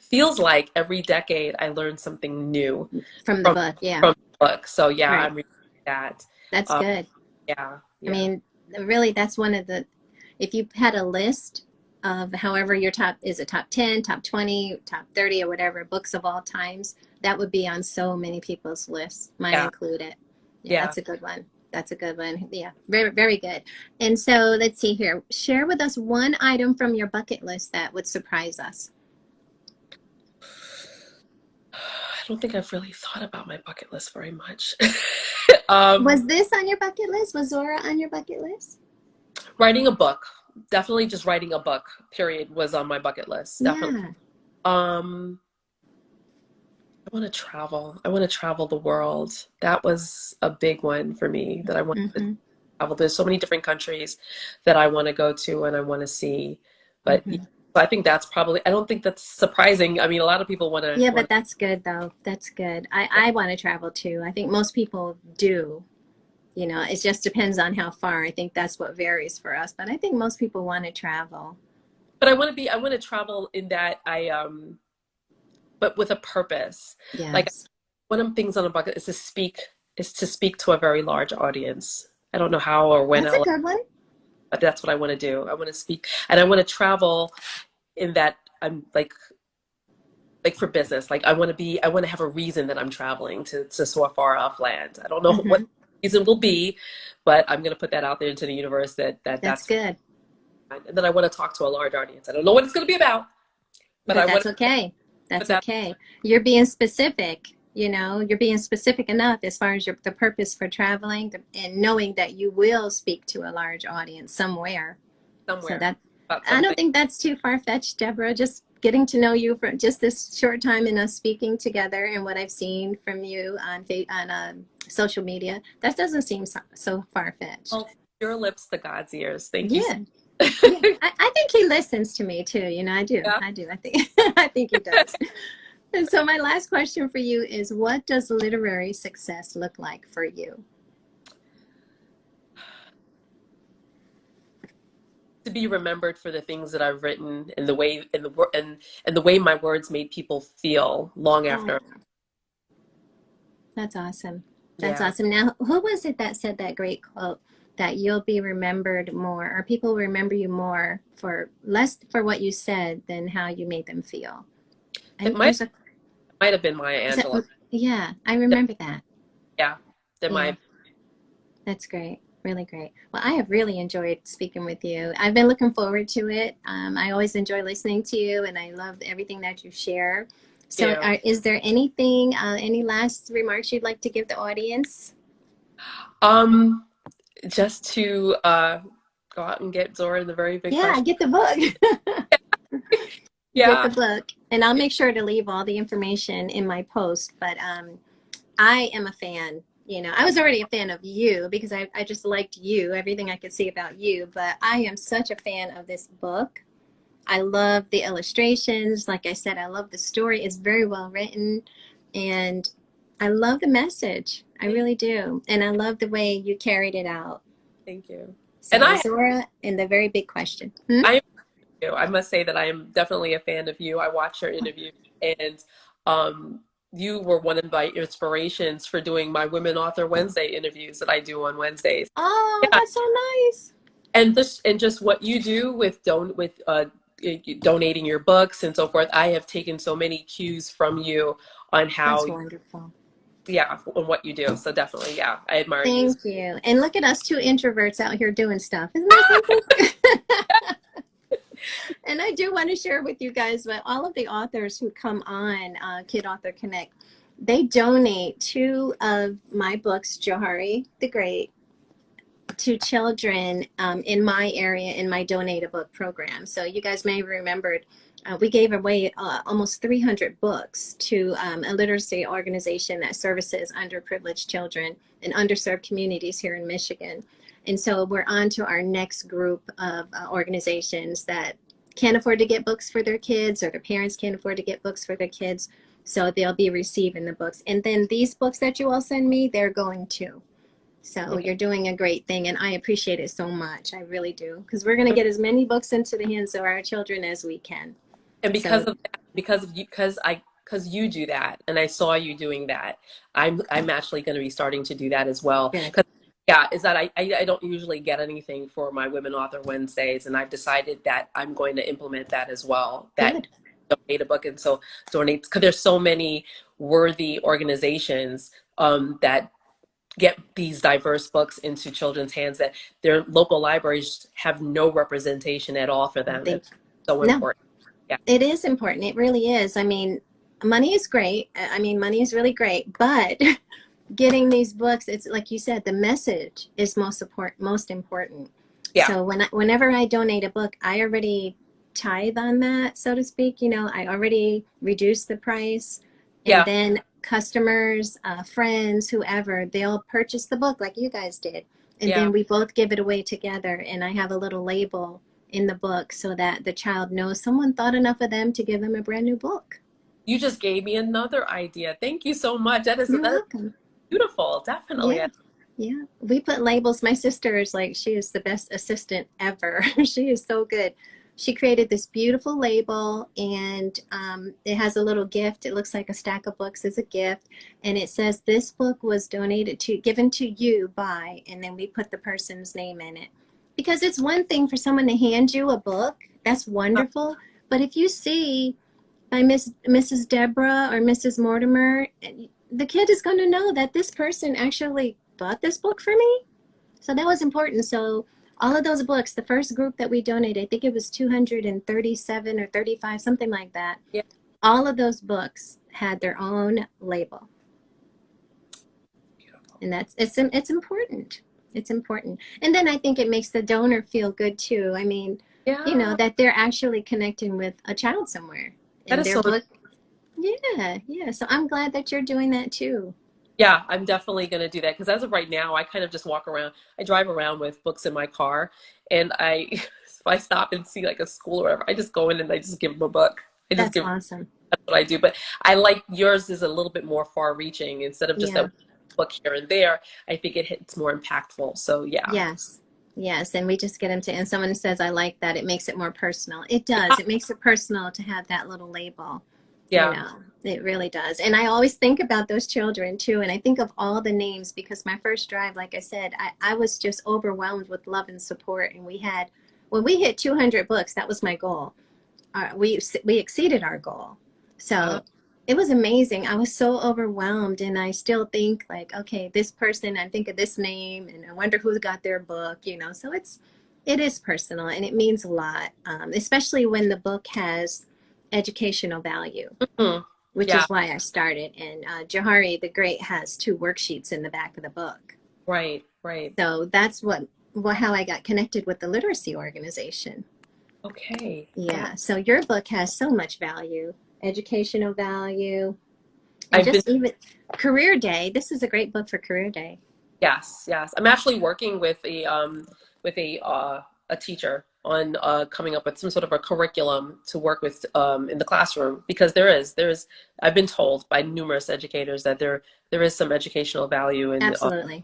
Speaker 2: feels like every decade I learn something new
Speaker 1: From the
Speaker 2: from
Speaker 1: book, yeah.
Speaker 2: from the book. So yeah,
Speaker 1: Right.
Speaker 2: I'm reading that.
Speaker 1: That's
Speaker 2: Um,
Speaker 1: good.
Speaker 2: yeah,
Speaker 1: I
Speaker 2: yeah,
Speaker 1: mean, really, that's one of the, if you had a list of however your top is a top 10, top 20, top 30, or whatever books of all times, that would be on so many people's lists, mine
Speaker 2: yeah,
Speaker 1: included. Yeah,
Speaker 2: yeah.
Speaker 1: that's a good one. That's a good one. Yeah, very, very good. And so let's see here. Share with us one item from your bucket list that would surprise us.
Speaker 2: I don't think I've really thought about my bucket list very much.
Speaker 1: Was
Speaker 2: um,
Speaker 1: this on your bucket list? Was Zora on your bucket list?
Speaker 2: Writing a book, definitely just writing a book, period, was on my bucket list. Definitely.
Speaker 1: Yeah.
Speaker 2: Um, I want to travel. I want to travel the world. That was a big one for me that I want to
Speaker 1: Mm-hmm.
Speaker 2: travel. There's so many different countries that I want to go to and I want to see. But yeah,
Speaker 1: Mm-hmm.
Speaker 2: so I think that's probably, I don't think that's surprising. I mean, a lot of people
Speaker 1: Yeah,
Speaker 2: want
Speaker 1: but that's good though. That's good.
Speaker 2: to,
Speaker 1: I want to travel too. I think most people do. You know, it just depends on how far. I think that's what varies for us. But I think most people want to travel.
Speaker 2: but I want to travel in that but with a purpose. Like
Speaker 1: Yes.
Speaker 2: one of the things on a bucket is to speak to a very large audience. I don't know how or when
Speaker 1: That's a
Speaker 2: I'll,
Speaker 1: good one.
Speaker 2: but that's what I want to do. I want to speak and I want to travel in that I'm like for business. Like I want to have a reason that I'm traveling to so far off land. I don't know what
Speaker 1: Hmm.
Speaker 2: the reason will be, but I'm going to put that out there into the universe
Speaker 1: That's
Speaker 2: that's
Speaker 1: good.
Speaker 2: fine. And then I want to talk to a large audience. I don't know what it's going to be about, but I
Speaker 1: But
Speaker 2: want
Speaker 1: that's
Speaker 2: to
Speaker 1: okay.
Speaker 2: put
Speaker 1: That's
Speaker 2: that.
Speaker 1: okay. You're being specific. You know, you're being specific enough as far as the purpose for traveling and knowing that you will speak to a large audience somewhere. So
Speaker 2: Somewhere
Speaker 1: that,
Speaker 2: about
Speaker 1: I don't
Speaker 2: something.
Speaker 1: think that's too far-fetched, Deborah. Just getting to know you for just this short time and us speaking together and what I've seen from you on social media, that doesn't seem so far-fetched.
Speaker 2: Well, your lips to God's ears. Thank you.
Speaker 1: Yeah, yeah. I think he listens to me too. You know, I do.
Speaker 2: Yeah.
Speaker 1: I do. I think I think he does. And so my last question for you is, what does literary success look like for you?
Speaker 2: To be remembered for the things that I've written and the way and the way my words made people feel long
Speaker 1: Oh,
Speaker 2: after.
Speaker 1: that's awesome. That's
Speaker 2: Yeah.
Speaker 1: awesome. Now, who was it that said that great quote that you'll be remembered more, or people remember you more for less for what you said than how you made them feel?
Speaker 2: It
Speaker 1: And there's a,
Speaker 2: might have been Maya
Speaker 1: is that,
Speaker 2: Angelou.
Speaker 1: yeah, I remember that.
Speaker 2: Yeah. That
Speaker 1: Yeah,
Speaker 2: might
Speaker 1: that's great. Really great. Well, I have really enjoyed speaking with you. I've been looking forward to it. I always enjoy listening to you, and I love everything that you share. So,
Speaker 2: you.
Speaker 1: is there anything, any last remarks you'd like to give the audience?
Speaker 2: Um, just to go out and get Zora the very big
Speaker 1: Yeah,
Speaker 2: question.
Speaker 1: get the book. Get the
Speaker 2: Yeah.
Speaker 1: book. And I'll make sure to leave all the information in my post. But I am a fan. You know, I was already a fan of you because I just liked you, everything I could see about you. But I am such a fan of this book. I love the illustrations. Like I said, I love the story. It's very well written. And I love the message. I really do. And I love the way you carried it out.
Speaker 2: Thank you. And
Speaker 1: So, Zora, and the very big question. Hmm?
Speaker 2: I I must say that I am definitely a fan of you. I watched your interview, and um, you were one of my inspirations for doing my Women Author Wednesday interviews that I do on Wednesdays.
Speaker 1: Oh,
Speaker 2: Yeah,
Speaker 1: that's so nice.
Speaker 2: and just what you do with donating your books and so forth. I have taken so many cues from you on how,
Speaker 1: That's wonderful.
Speaker 2: yeah, on what you do. So definitely, yeah, I admire you.
Speaker 1: Thank you. And look at us two introverts out here doing stuff. Isn't that something? And I do want to share with you guys that all of the authors who come on Kid Author Connect, they donate two of my books, Johari the Great, to children in my area in my Donate a Book program. So you guys may have remembered we gave away almost 300 books to a literacy organization that services underprivileged children in underserved communities here in Michigan. And so we're on to our next group of organizations that can't afford to get books for their kids, or their parents can't afford to get books for their kids. So they'll be receiving the books. And then these books that you all send me, they're going too. So you're doing a great thing, and I appreciate it so much. I really do, because we're going to get as many books into the hands of our children as we can.
Speaker 2: And because
Speaker 1: So,
Speaker 2: of that, because of you, because you do that, and I saw you doing that, I'm actually going to be starting to do that as well.
Speaker 1: good.
Speaker 2: Because yeah, is that I don't usually get anything for my Women Author Wednesdays, and I've decided that I'm going to implement that as well. That
Speaker 1: Good.
Speaker 2: donate a book, and so donate, because there's so many worthy organizations that get these diverse books into children's hands that their local libraries have no representation at all for them. It's so
Speaker 1: No,
Speaker 2: important. Yeah.
Speaker 1: it is important. It really is. I mean, money is great. I mean, money is really great, but getting these books, it's like you said, the message is most important.
Speaker 2: Yeah.
Speaker 1: So whenever I donate a book, I already tithe on that, so to speak. You know, I already reduce the price, and
Speaker 2: Yeah.
Speaker 1: then customers, friends, whoever, they'll purchase the book like you guys did, and
Speaker 2: Yeah.
Speaker 1: then we both give it away together. And I have a little label in the book so that the child knows someone thought enough of them to give them a brand new book.
Speaker 2: You just gave me another idea. Thank you so much. That is
Speaker 1: You're welcome.
Speaker 2: beautiful. Definitely.
Speaker 1: Yeah. Yeah. We put labels. My sister is like, she is the best assistant ever. She is so good. She created this beautiful label, and it has a little gift. It looks like a stack of books as a gift. And it says, this book was given to you by, and then we put the person's name in it. Because it's one thing for someone to hand you a book. That's wonderful. But if you see by Mrs. Deborah or Mrs. Mortimer, the kid is going to know that this person actually bought this book for me. So that was important. So all of those books, the first group that we donated, I think it was 237 or 35, something like that.
Speaker 2: Yeah.
Speaker 1: All of those books had their own label.
Speaker 2: Beautiful.
Speaker 1: And it's important. It's important. And then I think it makes the donor feel good too. I mean,
Speaker 2: Yeah.
Speaker 1: you know, that they're actually connecting with a child somewhere.
Speaker 2: That
Speaker 1: And
Speaker 2: is
Speaker 1: their
Speaker 2: so
Speaker 1: book. Yeah. So I'm glad that you're doing that too.
Speaker 2: Yeah, I'm definitely going to do that, because as of right now, I kind of just walk around. I drive around with books in my car, and if I stop and see like a school or whatever, I just go in and I just give them a book.
Speaker 1: That's awesome.
Speaker 2: That's what I do. But I like yours is a little bit more far-reaching. Instead of just
Speaker 1: Yeah.
Speaker 2: a book here and there, I think it's more impactful. So yeah.
Speaker 1: Yes. And we just get them to, and someone says, I like that. It makes it more personal. It does. It makes it personal to have that little label.
Speaker 2: Yeah.
Speaker 1: You know, it really does. And I always think about those children too. And I think of all the names, because my first drive, like I said, I was just overwhelmed with love and support. And when we hit 200 books, that was my goal. We exceeded our goal. So it was amazing. I was so overwhelmed, and I still think like, okay, this person, I think of this name, and I wonder who got their book, you know. So it is personal, and it means a lot, especially when the book has educational value, which is why I started. And Johari the Great has 2 worksheets in the back of the book.
Speaker 2: Right.
Speaker 1: So that's how I got connected with the literacy organization.
Speaker 2: Okay.
Speaker 1: Yeah. So your book has so much value, educational value, and even Career Day. This is a great book for Career Day.
Speaker 2: Yes. I'm actually working with a teacher on coming up with some sort of a curriculum to work with in the classroom, because there is I've been told by numerous educators that there is some educational value in
Speaker 1: Absolutely.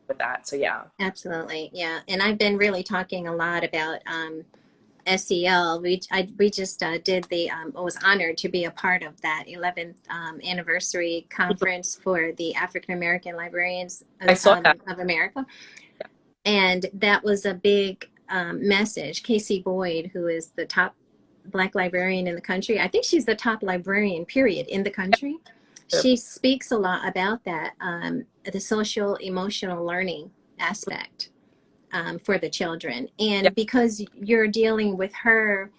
Speaker 2: With that. So yeah.
Speaker 1: Absolutely. Yeah. And I've been really talking a lot about SEL. We just did was honored to be a part of that 11th anniversary conference for the African American Librarians of America.
Speaker 2: Yeah.
Speaker 1: And that was a big message. Casey Boyd, who is the top Black librarian in the country, I think she's the top librarian, period, in the country. Yep. She speaks a lot about that, the social emotional learning aspect for the children. And because you're dealing with her,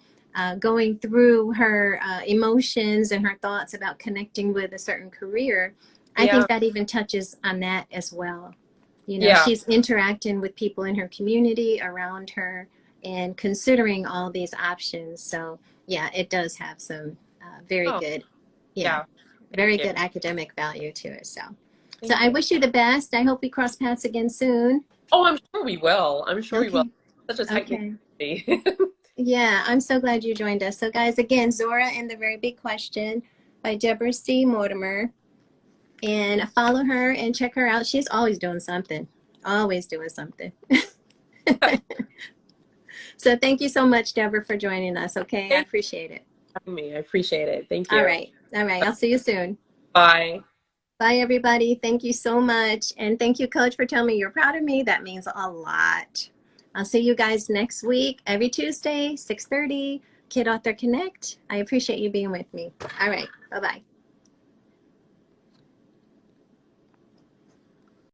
Speaker 1: going through her emotions and her thoughts about connecting with a certain career, I think that even touches on that as well. You know,
Speaker 2: Yeah.
Speaker 1: she's interacting with people in her community around her and considering all these options. So yeah, it does have some very
Speaker 2: Oh,
Speaker 1: good, yeah,
Speaker 2: yeah. Thank
Speaker 1: very
Speaker 2: you.
Speaker 1: good academic value to it. So
Speaker 2: Thank
Speaker 1: I
Speaker 2: you.
Speaker 1: wish you the best. I hope we cross paths again soon.
Speaker 2: Oh, I'm sure we will. I'm sure we will.
Speaker 1: Okay.
Speaker 2: Such a tight knit
Speaker 1: Okay.
Speaker 2: community.
Speaker 1: Yeah, I'm so glad you joined us. So guys, again, Zora and the Very Big Question by Deborah C. Mortimer. And follow her and check her out. She's always doing something. Always doing something. So thank you so much, Deborah, for joining us. Okay, I
Speaker 2: Thank you
Speaker 1: appreciate it.
Speaker 2: for having me. I appreciate it. Thank
Speaker 1: All
Speaker 2: you.
Speaker 1: right. All right. I'll see you soon.
Speaker 2: Bye.
Speaker 1: Bye, everybody. Thank you so much. And thank you, Coach, for telling me you're proud of me. That means a lot. I'll see you guys next week, every Tuesday, 6:30, Kid Author Connect. I appreciate you being with me. All right. Bye-bye.